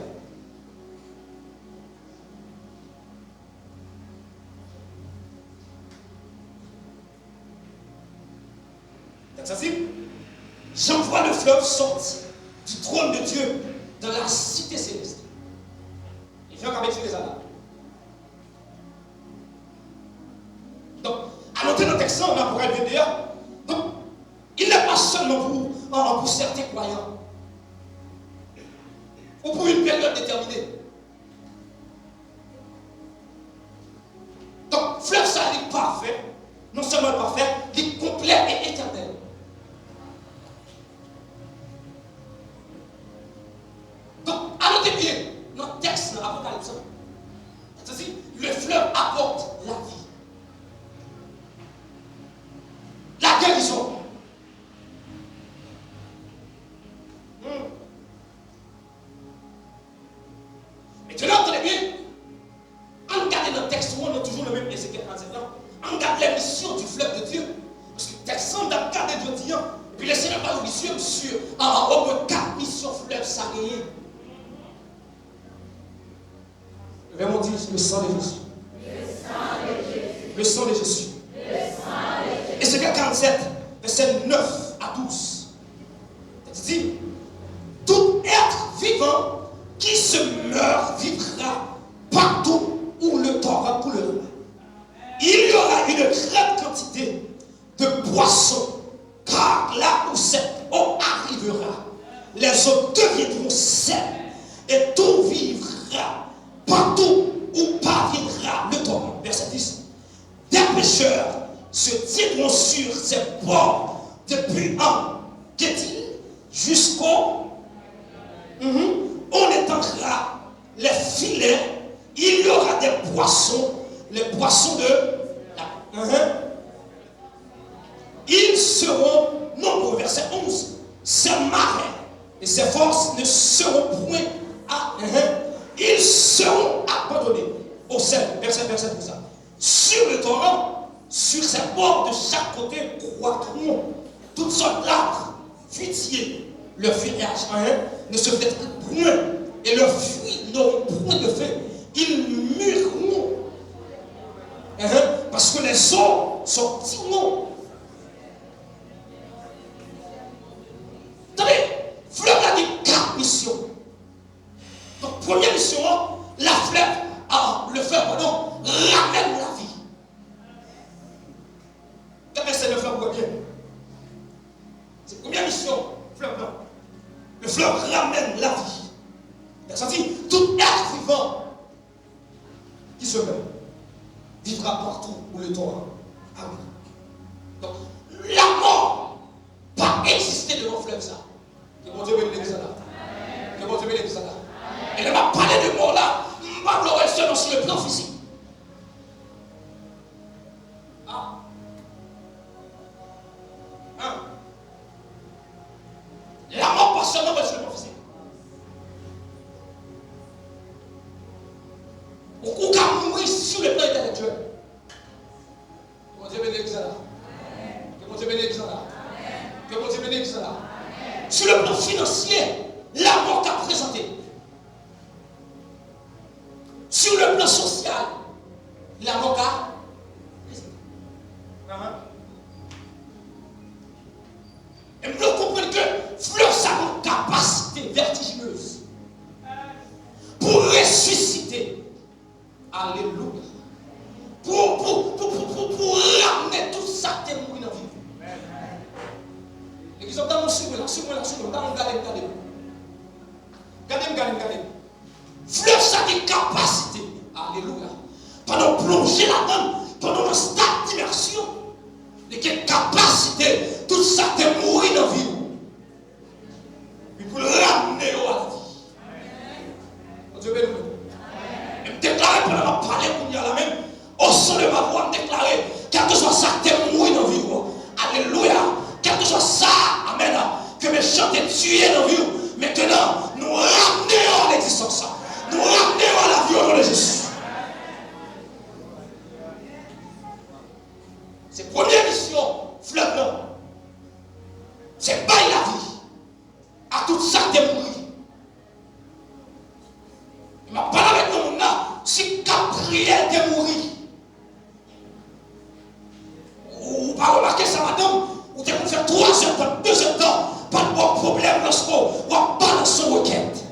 J'en vois le fleuve sortir du trône de Dieu dans la cité céleste. Il vient quand même sur les âmes. Donc, à noter notre texte, on a pour être dire, donc, il n'est pas seulement pour certains croyants, ou pour une période déterminée. Donc, fleuve ça, il est parfait, non seulement parfait, il est complet et éternel. Donc, annotez bien, notre texte dans l'Apocalypse, c'est-à-dire, le fleuve apporte la vie, la guérison. Maintenant, entendez bien, en regardant notre texte, on a toujours le même Ézéchiel 37 ans, on regarde la mission du fleuve de Dieu, parce que le texte, on a regardé Dieu, et puis le Seigneur va nous mission sur au moins 4 missions fleuves sagués. Le verbe dit le sang de Jésus. Le sang de Jésus. Ézéchiel 47, verset 9 à 12. Il dit, tout être vivant qui se meurt vivra partout où le torrent coulera. Il y aura une grande quantité de poissons, car là où cette eau arrivera, les eaux deviendront saines et tout vivra partout où parviendra le torrent. Verset 10. Des pécheurs se tiendront sur ces bords depuis un qu'est-il jusqu'au on étendra les filets, il y aura des poissons, les poissons de ils seront nombreux. Verset 11. Ces marins et ces forces ne seront point à ils seront abandonnés au sel. Verset 12. Sur le torrent, sur ces bords de chaque côté croîtront toutes sortes d'arbres fruitiers. Leur feuillage ne se fait point et leurs fruits n'auront point de feu. Ils mûriront parce que les eaux sortiront. Attendez, fleuve a dit 4 missions. Donc, première mission, la fleuve, le fleuve, ramène la vie. Quand c'est le fleuve bien. C'est la première mission, fleuve blanc. Le fleuve ramène la vie. Vous avez senti? Tout être vivant qui se meurt vivra partout où le torrent arrive. Donc, la mort va exister devant le fleuve, ça. Que mon Dieu bénisse là. Que mon Dieu bénisse là. Et elle m'a parlé de mort là, je ne vais pas seulement sur le plan physique. La mort pas seulement sur le plan physique. Ou qu'à mourir sur le plan intellectuel. Que mon Dieu bénisse là. Que mon Dieu bénisse là. Que mon Dieu bénisse là. Sur le plan financier, la mort qu'a présenté. Sur le plan social, la mort qu'a présenté. Et vous comprenez que fleur ça a une capacité vertigineuse pour ressusciter. Alléluia. Pour ramener tout ça qui est mort dans la vie. L'exemple dans mon suivre, dans mon gardez. Fleur ça a une capacité. Alléluia. Pendant plonger là-dedans, pendant un stade d'immersion, il y a une capacité, tout ça qui est mort dans la vie. Pour le ramener à la vie. Dieu bénisse. Et me déclarer pendant ma parole qu'on y a la même, au son de ma voix, me déclarer, quel que soit ça qui est mort dans la vie. Alléluia. Quel que soit ça, amen, que mes chants aient tué dans la vie. Maintenant, nous ramenons à l'existence. Nous ramenons à la vie au nom de Jésus. C'est la première mission, fleuve blanc. C'est pas la vie. À tout ça qui est mort. Il m'a parlé avec nous là. Si la prière est mourir. Ou pas remarquer ça, madame. Ou tu faire 3 heures temps, 2 heures temps. Pas de bon problème lorsqu'on va pas dans son requête.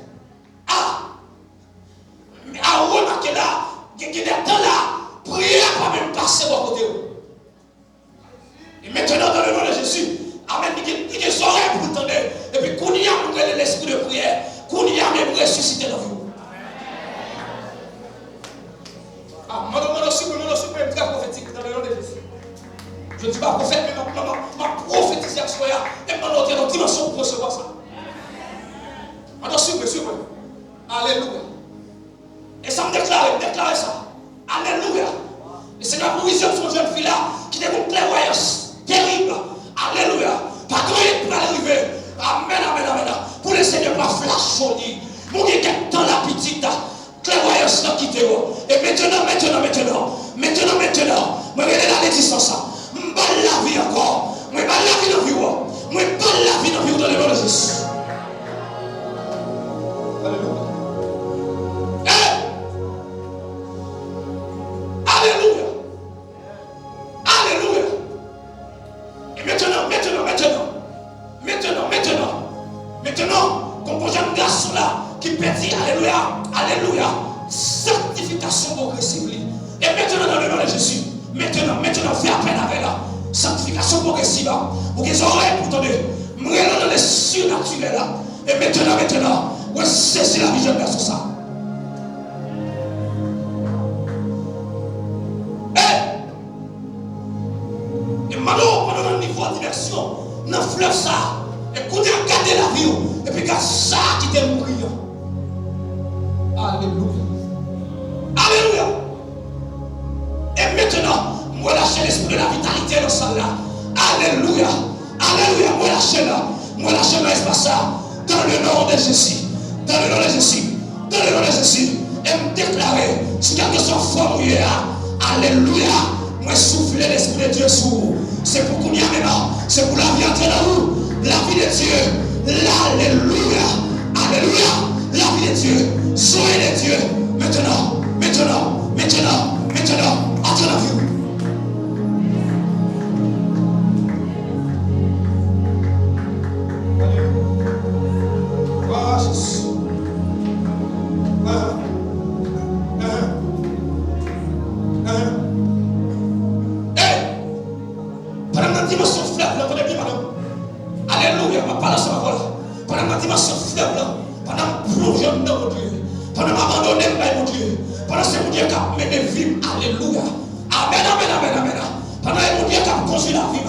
Mais à remarquer là, il y a des temps là, prière pas même passer à côté. Et maintenant, dans le nom de Jésus, amen, il y a des oreilles pour entendre. Et puis, qu'on y a l'esprit de prière, qu'on y a même ressuscité dans vous. Mon suprême très prophétique dans le nom de Jésus. Je ne dis pas prophète, mais ma prophétisation est dans notre dimension pour recevoir ça. Maintenant, suivez. Alléluia. Et ça me déclare ça. Alléluia. Le Seigneur a provision de son jeune fille là, qui est une clairvoyance terrible. Alléluia. Pas grand pour arriver. Amen. Pour le Seigneur, pas flash sur lui. Mon Dieu, quel temps la petite clairvoyance n'a quitté. Et maintenant, moi, je vais dans l'existence. Je vais la vie encore. Je vais la vie dans la vie. Je vais la vie dans la vie dans le nom de Jésus. Alléluia. Alléluia. Et maintenant, comme un jeune garçon là, qui peut dire Alléluia, sanctification progressive. Et maintenant, dans le nom de Jésus, maintenant, fais appel avec la sanctification progressive. Pour que les oreilles pour entendre. Je me dans les surnaturels là. Et maintenant, ouais, c'est la vision de ça. Et maintenant, pendant le niveau de diversion, dans le fleuve ça, écoutez, regardez la vie, et puis regardez ça qui t'est mourir. Alléluia. Alléluia. Et maintenant, moi lâcher l'esprit de la vitalité dans ça là. Alléluia. Alléluia. Moi lâcher là. Moi lâcher dans l'espace ça. Dans le nom de Jésus. Dans le nom de Jésus. Dans le nom de Jésus. Et me déclarer, si quelque chose formé, alléluia. Moi souffler l'esprit de Dieu sur vous. C'est pour qu'on y a maintenant. C'est pour la vie entrer dans vous. La vie de Dieu. L'alléluia. Alléluia. La vie de Dieu. Soyez de Dieu. Maintenant. Entre la vie. Pendant la dimension fleuve, là, vous bien, madame. Alléluia, ma parole, c'est ma parole. Pendant la dimension fleuve, là, pendant plonger dans mon Dieu, pendant m'abandonner, mon Dieu, pendant que mon Dieu qui a mené vie, alléluia. Amen. Pendant que mon Dieu qui a conduit la vie,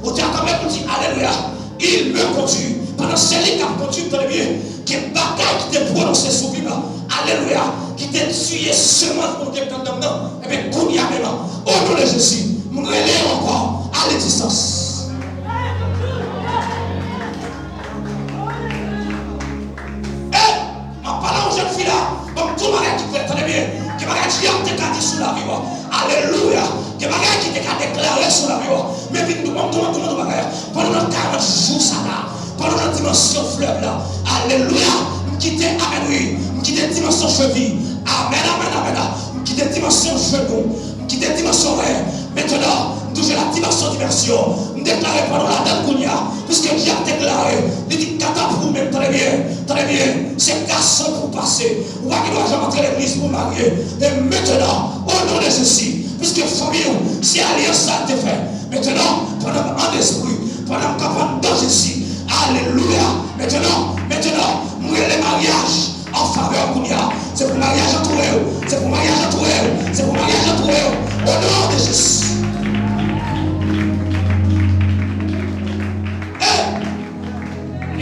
mon Dieu quand même dit alléluia. Il me conduit. Pendant que c'est lui qui a conduit dans le bien, qui est bataille qui t'est prononcé sur lui, alléluia, qui t'est tué seulement pour Dieu dans le nom. Et bien, qu'on y a maintenant, au nom de Jésus, nous relève encore à la distance. Ma parole aux jeunes filles là, comme tout le monde qui fait très bien, qui m'a dit sur la vie, alléluia, qui m'a dit déclaré sur la vie, mais puis tout le monde, pendant 40 jours ça là, pendant la dimension fleuve là, alléluia, quitter amen oui, quitter dimension cheville, amen, quitter dimension genou, quitter dimension rêve, maintenant, toujours la dimension diversion, déclaré pendant la date qu'on y a, puisque Dieu a déclaré, il dit catapult même très bien, c'est garçon pour passer, ou qui doit jamais entrer l'église pour marier, et maintenant, au nom de Jésus, puisque famille, si alliance ça te fait, maintenant, pendant un esprit, pendant campagne dans Jésus, alléluia, maintenant, nous les mariages en faveur qu'on y a, c'est pour mariage à tout, c'est pour mariage à tout, c'est pour mariage à tout, au nom de Jésus.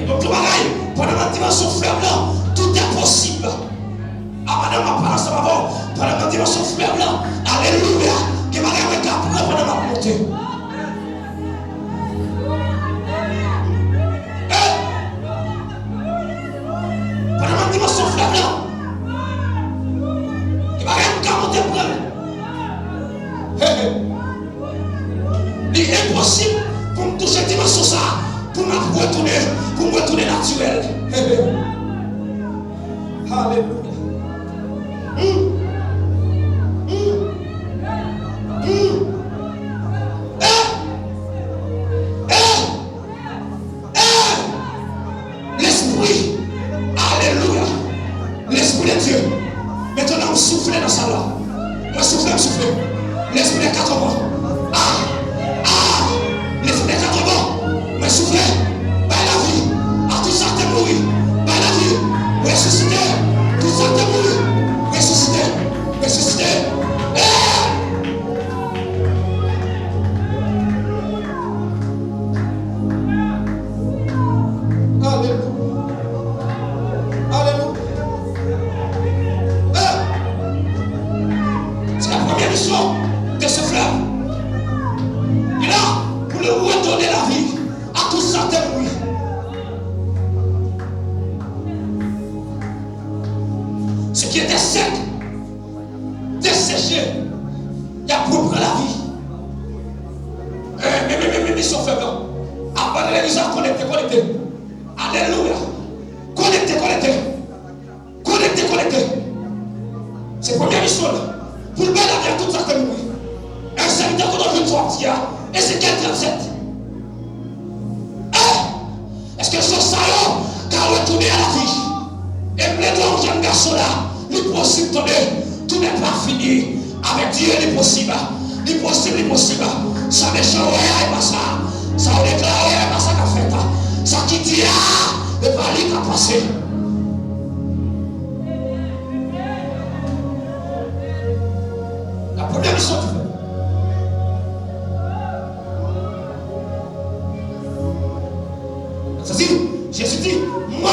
Donc tout bagaille, pendant la dimension fleuve là, tout est possible. Ah madame ma parole ça va bon. Pendant la dimension fleuve là, alléluia, que ma gamme est après pendant ma montée. Pendant la dimension fleuve là, que ma gamme est monter après. Il est impossible pour me toucher la dimension ça. Pour me retourner naturel. Alléluia. L'esprit, alléluia. L'esprit de Dieu. Maintenant, on souffle dans ça là. On souffle. L'esprit de 4 mois. L'esprit de 4 mois. Mais soufflez, par la vie, à tout ça t'es mourir, par la vie, ressusciter, tout ça t'es mourir, ressusciter. Alléluia. C'est la première mission de ce fleuve. Il est là pour le redonner la vie. Tout ça t'est mouillé. Ce qui était sec, desséché, il a propre la vie. Mais mission faible. Abandonner les gens connectés. Alléluia. Connecté. C'est la première mission. Pour le bien la vie, tout ça t'est mouillé. Un serviteur qu'on a vu sortir. Et c'est quel 37. Est-ce que ce salaud qui a retourné à la vie et les deux jeunes garçons là, il est possible de tout n'est pas fini. Avec Dieu, il est possible. Ça méchant, ouais, pas ça. Ça on déclare, ouais, pas ça qu'a fait. Ça qui dit, et pas lui qui a passé. La première mission que tu fais. C'est-à-dire, Jésus dit, moi,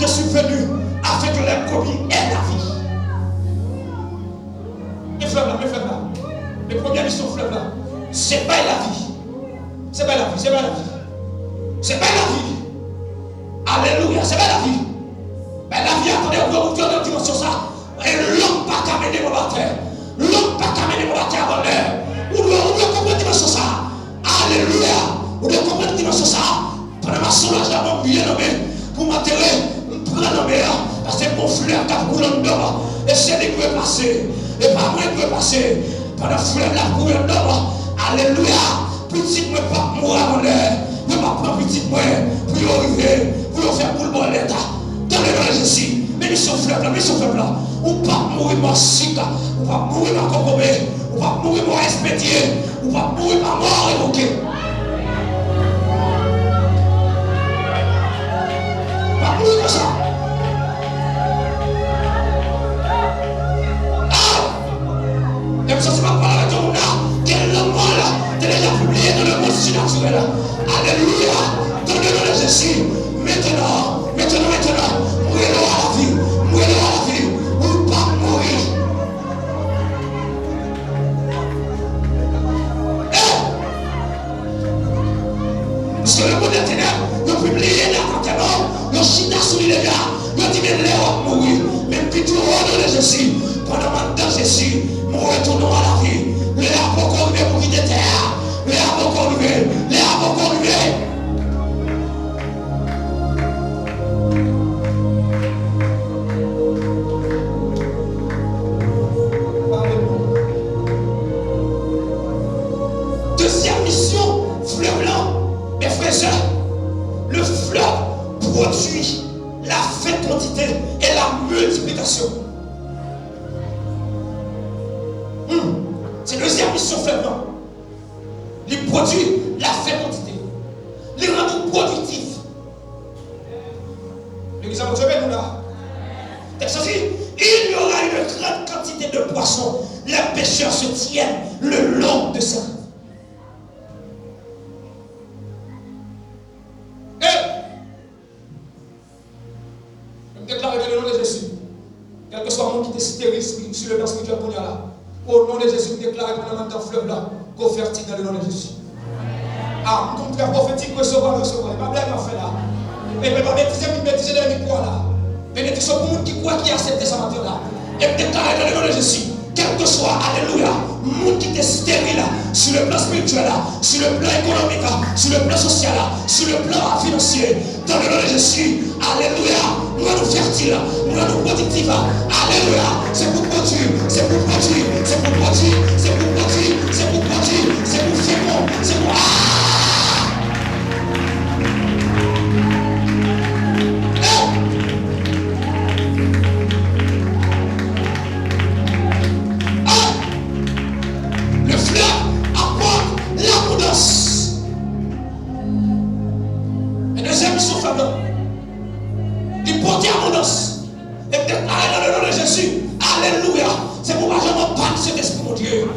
je suis venu afin que les brebis aient la vie. Mes frères là, les premières missions frères là, c'est pas la vie. C'est pas la vie, c'est pas la vie. C'est pas la vie. Alléluia, c'est pas la vie. Mais la vie, attendez, on va vous dire dans la dimension ça. Et l'homme pas qu'à mener mon bataille. L'homme pas qu'à mener mon bataille avant l'heure. Vous devez comprendre la dimension ça. Alléluia. Vous devez comprendre la dimension ça. Pendant ma soulage, j'avais bien nommé pour m'enterrer, pour la nommer, parce que mon frère qui a coulé en dedans, et c'est lui qui veut passer, et pas moi qui veut passer. Pendant que frère l'a coulé en dedans, alléluia, petit moi pas mourir avant l'heure, ne pas prendre petit moi pour y arriver, pour y faire pour le bon l'état. Dans le nom de Jésus, mais ils sont faibles, ou pas mourir ma sika, ou pas mourir ma cocobé, ou pas mourir ma expédié, ou pas mourir ma mort évoquée. Pas mourir comme ça. Et ça, c'est ma parole avec ton âme. Quel est le monde là? Tu es déjà publié dans le monde surnaturel. Alléluia. Dans le nom de Jésus. Maintenant. Mourir à la vie. Ou pas mourir. Parce que le monde des ténèbres, ils publié là quand t'es mort. Ils chita sur les gars. Ils dit mais les hommes mourir. Même puis tu au nom de Jésus. Pendant maintenant Jésus, nous retournons à la vie. Les arbres encore arrivés pour quitter terre. Les arbres encore arrivés. Deuxième mission, fleuve blanc. Mes frères et sœurs, le fleuve produit la fécondité et la multiplication. C'est la deuxième mission fleuve blanc. Il produit la fécondité. Il rend nous productifs. L'église à votre nous là. Il y aura une grande quantité de poissons. Les pêcheurs se tiennent le long de ça. Déclarer dans le nom de Jésus, quel que soit le monde qui est stérile sur le plan spirituel qu'on y a là, au nom de Jésus, déclarer pendant un temps fleuve là, qu'on fertile dans le nom de Jésus. Ah, nous sommes très prophétiques, recevoir, pas blague à faire là. Mais pas bêtiser dans les micros là. Bénédiction pour le monde qui croit qui a accepté sa matin là. Et déclarer dans le nom de Jésus, quel que soit, alléluia, le monde qui est stérile là, sur le plan spirituel là, sur le plan économique là, sur le plan social là, sur le plan financier, dans le nom de Jésus, alléluia, nous allons fertiles, nous allons productifs, alléluia, c'est pour produire, c'est pour produire, c'est pour produire, c'est pour produire, c'est pour produire, c'est pour fécond, c'est pour le fleuve apporte l'abondance. Et deuxième mission faible, il porte abondance. Et déclarer dans le nom de Jésus, alléluia. C'est pour que je me parle cet esprit, mon Dieu.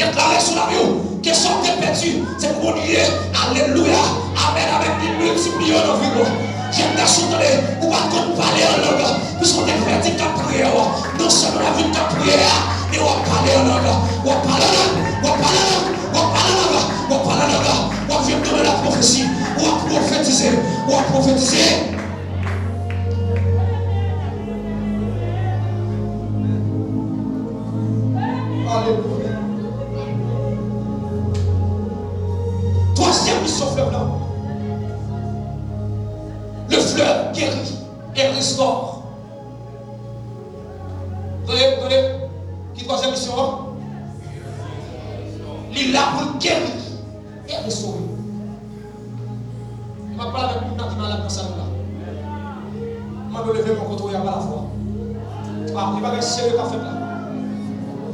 déclarer sur la vie, que sont perdu, c'est pour Dieu. Alléluia. Amen, amen. Il multiplie nos vies. J'aime ta chanter, ou pas qu'on parler en langue, puisqu'on est fait ta prière, non seulement la vie de ta prière, mais on va parler en langue, on va parler en langue, on va parler en langue, on va parler en langue, on va parler en langue, on va venir donner la prophétie, on va prophétiser, on va prophétiser. Alléluia. Troisième mission fleuve là. Le fleuve guérit et restaure. Donnez, qui troisième mission? Il a pour guérir et restaurer. Je ne vais pas parler avec quelqu'un qui est malade dans sa là. Je vais lever mon côté, il n'y a pas la foi. Ah, il va être sérieux qu'a fait là.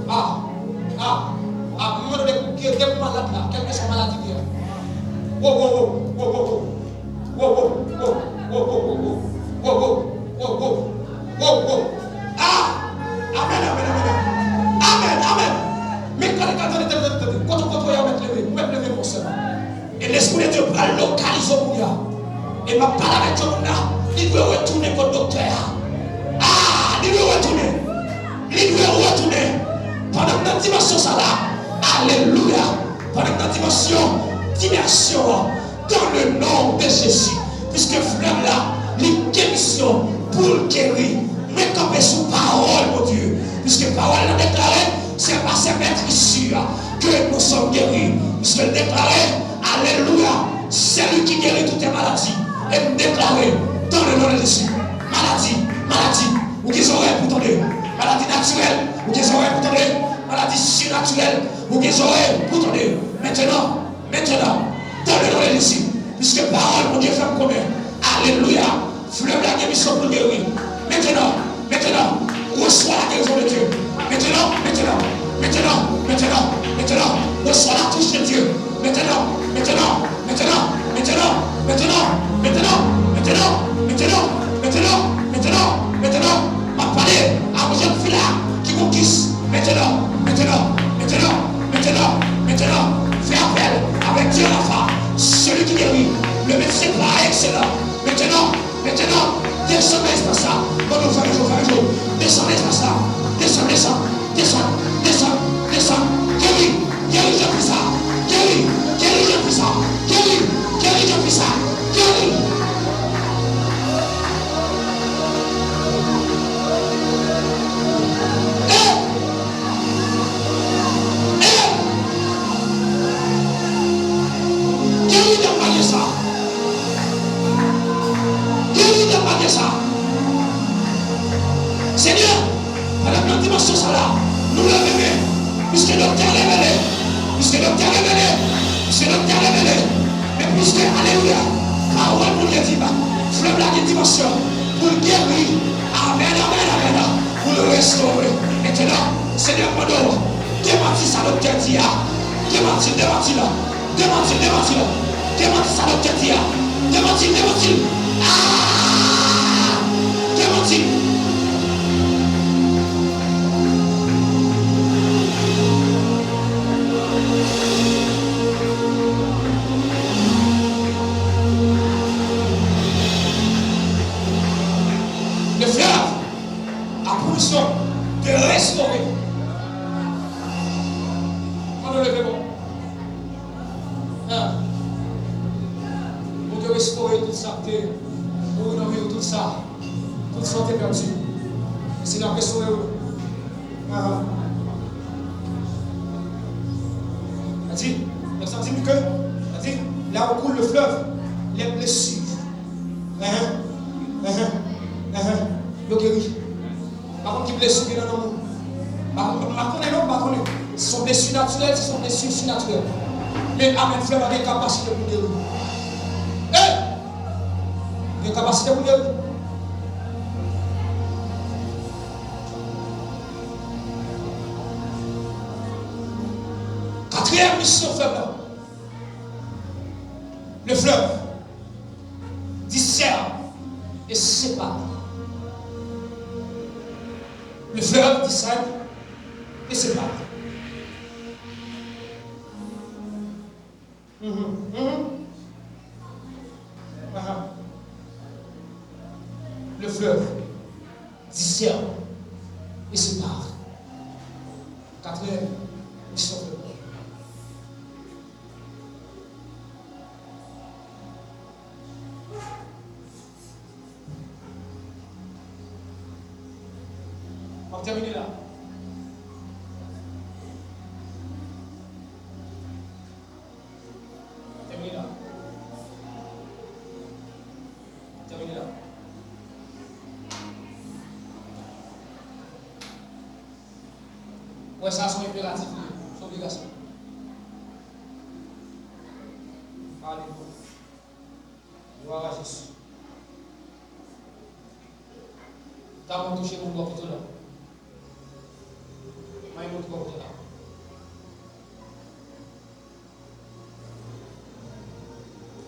À un moment donné, quelqu'un malade là, quelqu'un qui est malade hier. Mais quand on va lever mon sein. Et l'esprit de Dieu va localiser mon gars. Et ma parole avec Dieu, il veut retourner pour le docteur. Il veut retourner. Il veut retourner. Pendant notre dimension, ça là. Alléluia. Pendant notre dimension, d'immersion dans le nom de Jésus. Puisque fleuve là, les guérissions pour guérir. Mais camper sous parole, mon Dieu. Puisque parole l'a déclaré, c'est par ses maîtres sûr que nous sommes guéris. Puisque le déclaré, alléluia, c'est lui qui guérit toutes les maladies. Et nous déclarer dans le nom de Jésus. Maladie, ou qu'ils auraient pour donner. Maladie naturelle, ou qu'ils auraient pour donner. Maladie surnaturelle, ou qu'ils auraient pour donner. Maintenant, dans le nom de Jésus. Puisque parole, mon Dieu, fait me connaître. Alléluia. Fleuve la guérison pour guérir. Maintenant, reçois la guérison de Dieu. Maintenant, reçois la touche de Dieu. Maintenant, ma parler à mon jeune fille là qui conquise. Maintenant, fais appel avec Dieu la femme, celui qui guérit, le médecin pas excellent. Maintenant, descends l'espace là. Quand nous faisons le jour, descends l'espace là. Descends. Guéris, je fais ça. Guéris, je fais ça. Guéris, je fais ça. Guéris. Seigneur, pendant notre dimension ça là, nous le révélons, puisque le docteur est révélé, mais puisque, alléluia, parole pour Dieu dit, fleuve la dimension, pour le guérir, amen, pour le restaurer. Maintenant, Seigneur, pendant, démentis ça docteur dit, démentis ça docteur dit, démentis. Le fleuve a pour mission de restaurer. On le lève bon. Pour te restaurer toute ça, pour rénover tout ça, toute santé perdue. C'est la restaurer. Ça dit que là où coule le fleuve, les blessures. Le guérit. Par contre, qui blessure dans le monde. Par contre, ce sont blessures naturelles, ce sont blessures surnaturelles. Mais amen, fleuve a des capacités pour guérir. Des capacités pour guérir. Quatrième mission fleuve. Le fleuve discerne et sépare. Le fleuve discerne et sépare. Quatrième, mission de Dieu. On va terminer là. Terminer là. Terminer là. Ouais, ça c'est impératif, c'est obligation. Alléluia. Gloire à Jésus. T'as pas touché mon corps tout là. Moi, il montre corps tout là.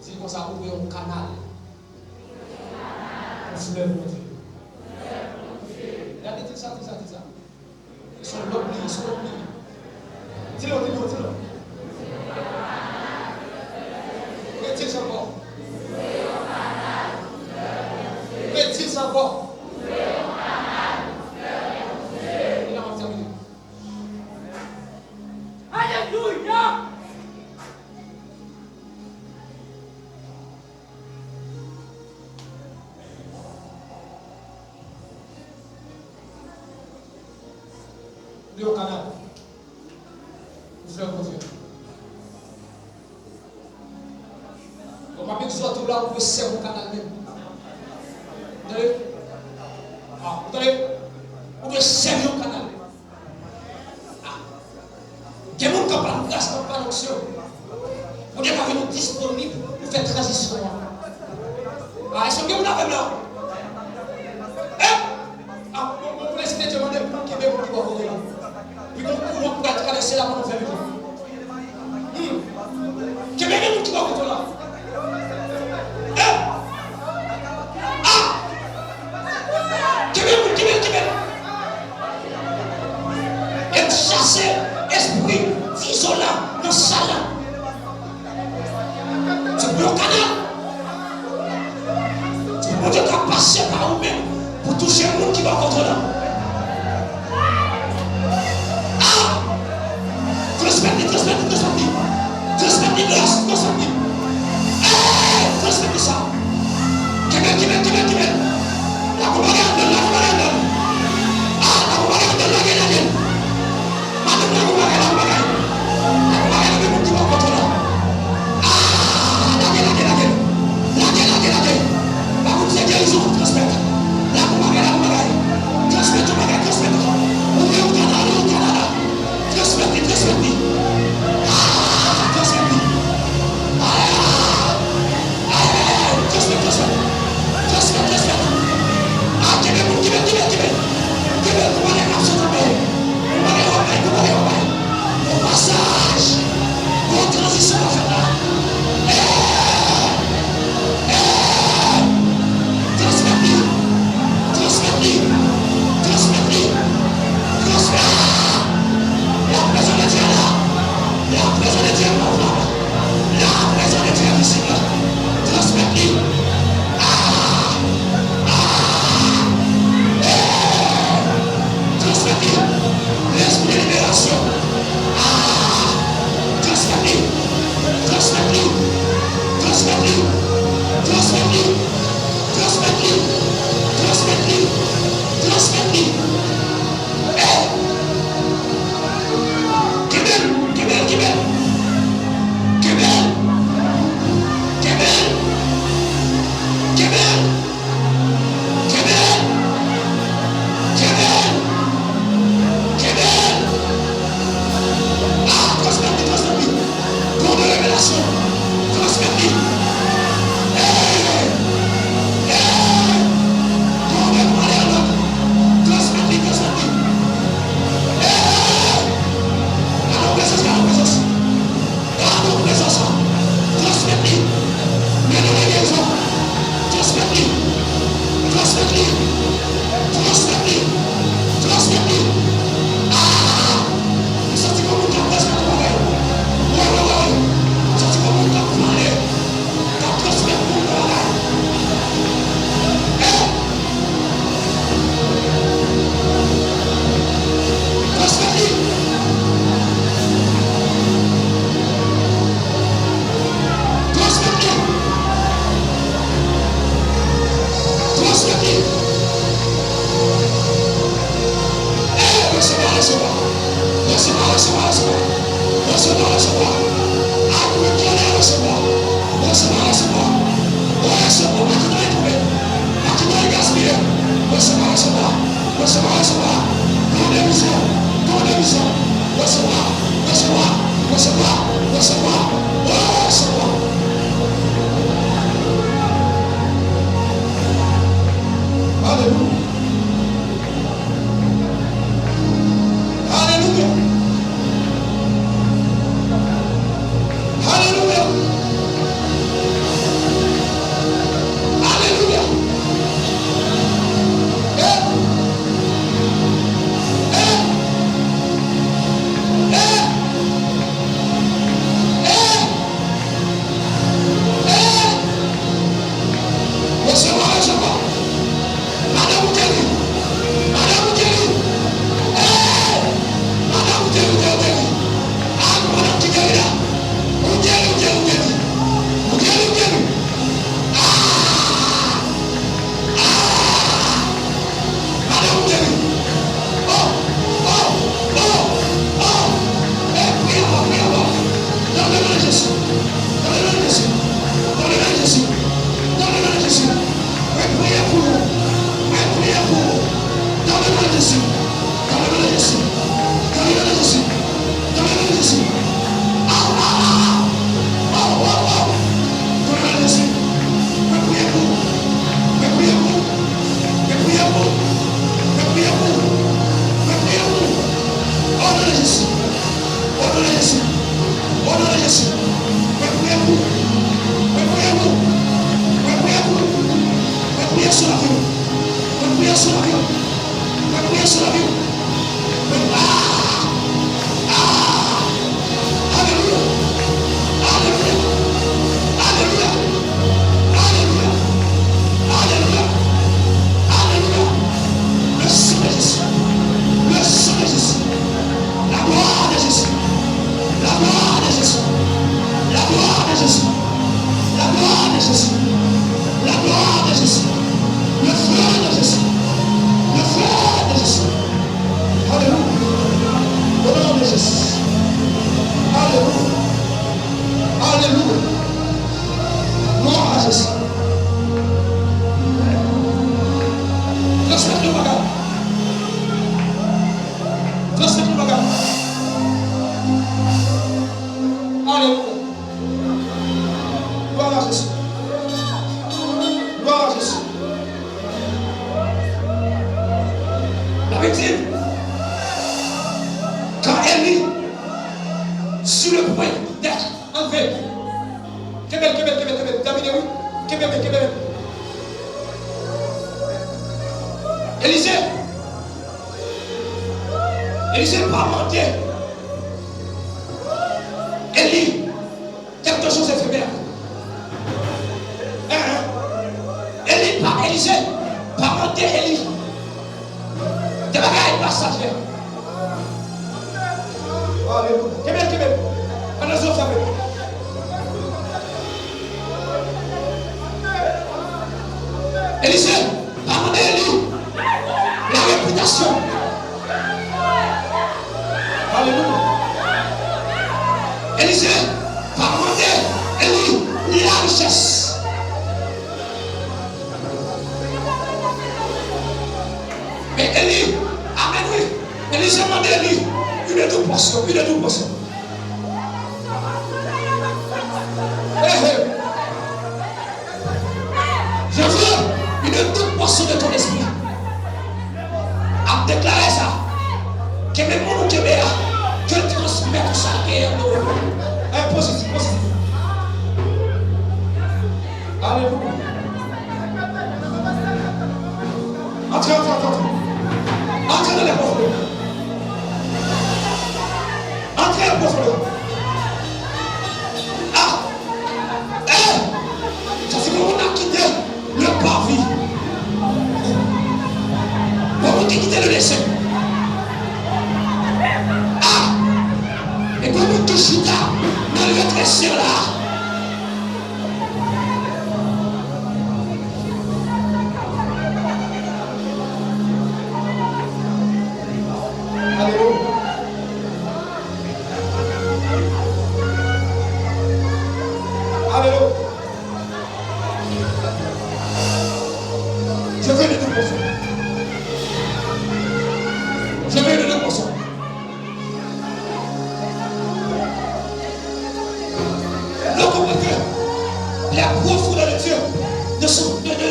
Si on s'est ouvert un canal pour fleuve mon Dieu. Regardez, dis ça. Ils sont l'oubli. Dis-le. Dis ça encore. Dis ça encore. Il a terminé. Alléluia. Au canal. Vous allez continuer. On m'a dit que soit tout là, on peut servir au canal même. Vous entendez? Ah, vous entendez? On peut servir au canal. Ah. Il y a des gens qui ont pas grâce, qui n'ont pas l'onction. On n'est pas venu disponible pour faire transition. Ah, est-ce que vous l'avez là? Ah, on peut essayer de demander pour qui veut qui va venir là. Puis on peut traverser là pour nous faire vivre. Qui veut même qui va venir là? Et chasser esprit d'isolant dans sa salle. C'est pour le canal. C'est pour Dieu qui a passé par vous-même pour toucher le monde qui va contre là. Transmettez ça. Qui met. La propagande. Ah, la propagande.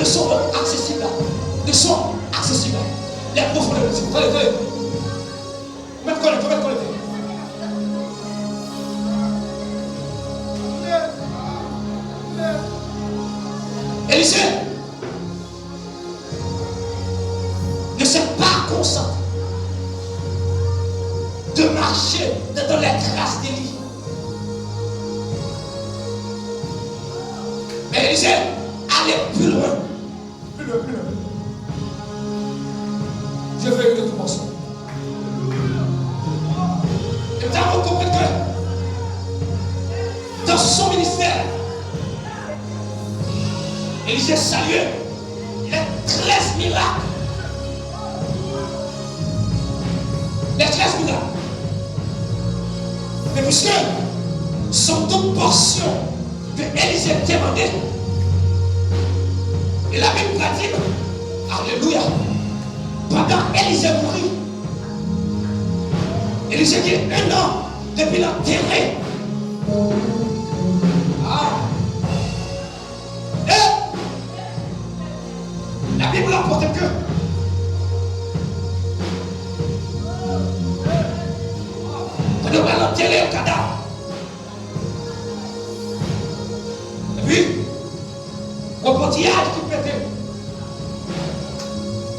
sont accessibles. Ne sont accessibles. Les profondeurs de Dieu. Attendez. Mettre connecté. Élisée ne s'est pas concentré de marcher dans les traces d'Élie. Mais Élisée allait plus loin. Je veux une autre morceau. Et nous avons compris que dans son ministère, Élisée saluait les 13 miracles. Les 13 miracles. Mais puisque sont toute portion que Élisée demandait, et la Bible dit, alléluia, pendant Élisée mourit, Élisée dit 1 an depuis l'enterré. La Bible rapporte que on devrait l'enterrer au cadavre. Et puis, au portillage qui pétait,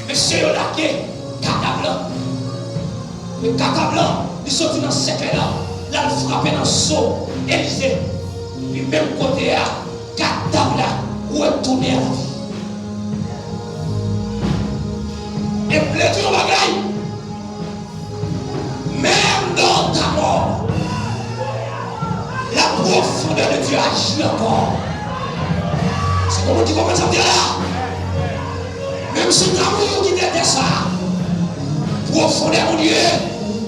monsieur a laqué, cadavre blanc. Le cadavre blanc, il sortit dans ce là, là, il frappait dans le seau, Élisée. Puis même côté, cadavre là, où est tourné à la vie. Et plaît-il au bagaille, même dans ta mort, la profondeur de Dieu agit encore. C'est comme on dit comment ça dire là. Même si tu as mouru qui t'était ça, profondeur mon Dieu,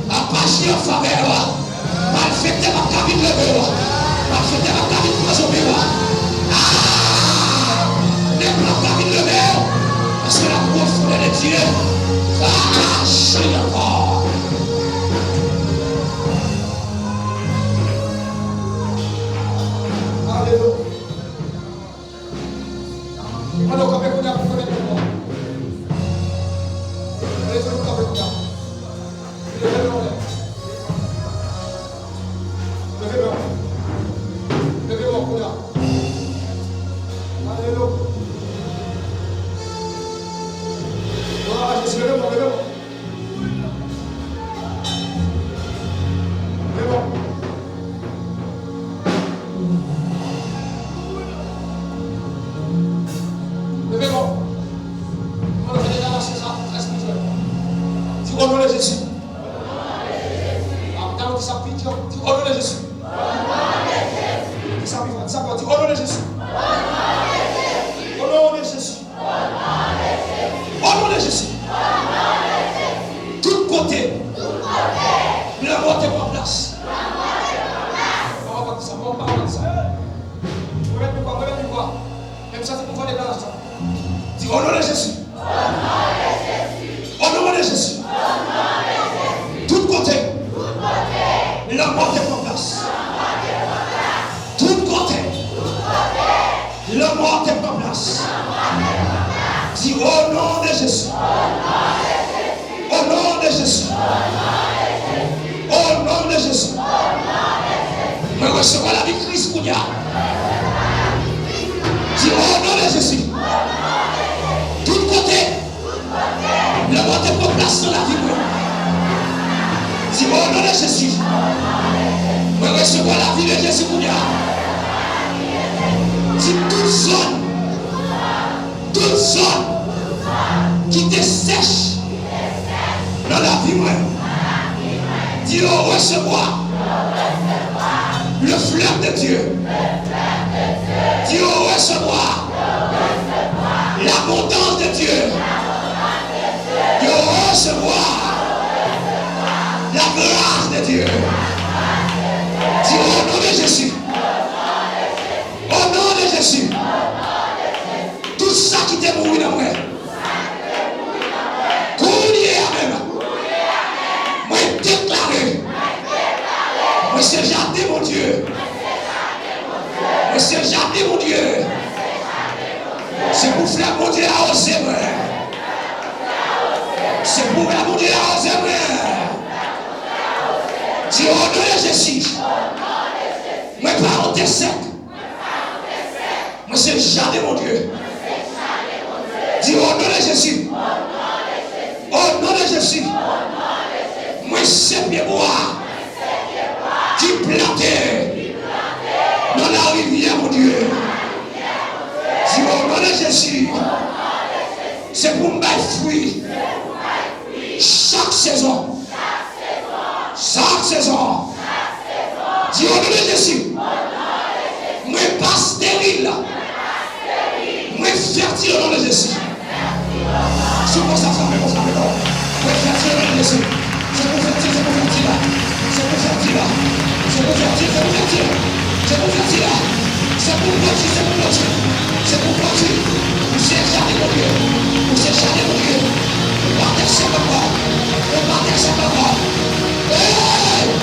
a pas agi en faveur. Mal fait tes ma cabine levé. Mal fait tes ma cabine poisonné. Même la cabine levé. Parce que la profondeur de Dieu va agir encore. Alléluia. Alors, comme on a pour connaître le monde, on est toujours avec nous. Levez-moi, Kouna. Alléluia. Levez-moi. On va aller dans ça, très spirituel. Dis au nom de Jésus. Dans le sapin, dis au nom de Jésus. Dis au nom de Jésus. Au nom de Jésus. Au nom de Jésus. Tout côté. La mort est en place. On va pas ça. Remets-moi quoi. Même ça, c'est pour faire des places. Dis au nom de Jésus. Au nom de Jésus. Tout côté. La mort est en place. Tout côté. La mort est en place. Dis au nom de Jésus. Au nom de Jésus. Au nom de Jésus. Je recevoir la vie de Christ. Dis au nom de Jésus. Tout côté. La mort est en place dans la vie. Dis au nom de Jésus. Je recevoir la vie de Jésus. Dis toute zone qui te sèche dans la vie, moi. Dis au recevoir le fleuve de Dieu. Dis au recevoir l'abondance de Dieu. Dis au recevoir la grâce de Dieu. Dis au nom de Jésus. Au nom de Jésus. Tout ça qui t'est mouru dans moi. Moi déclaré. Moi c'est jardin mon Dieu. Moi c'est jardin mon Dieu. C'est pour faire mon Dieu à oser, c'est pour faire mon Dieu à oser, dis au nom de Jésus, mes parents te sec, moi c'est jamais mon Dieu. Dis au nom de Jésus, au nom de Jésus, moi c'est bien moi, qui planté dans la rivière, mon Dieu. Dis au nom de Jésus, c'est pour me battre fruit. Chaque saison. Chaque saison. Dis au nom de Jésus. Moi pas stérile. Moi fertile au nom de Jésus. C'est pour ça que ça me concerne. Moi fertile au nom de Jésus. C'est pour fertile, c'est pour fertile. C'est pour fertile. C'est pour fertile, c'est pour fertile. C'est pour fertile. C'est pour planter, c'est pour planter. C'est pour planter. C'est jamais mon Dieu. C'est jamais mon Dieu. On partage ça encore. On partage ça encore. Hey!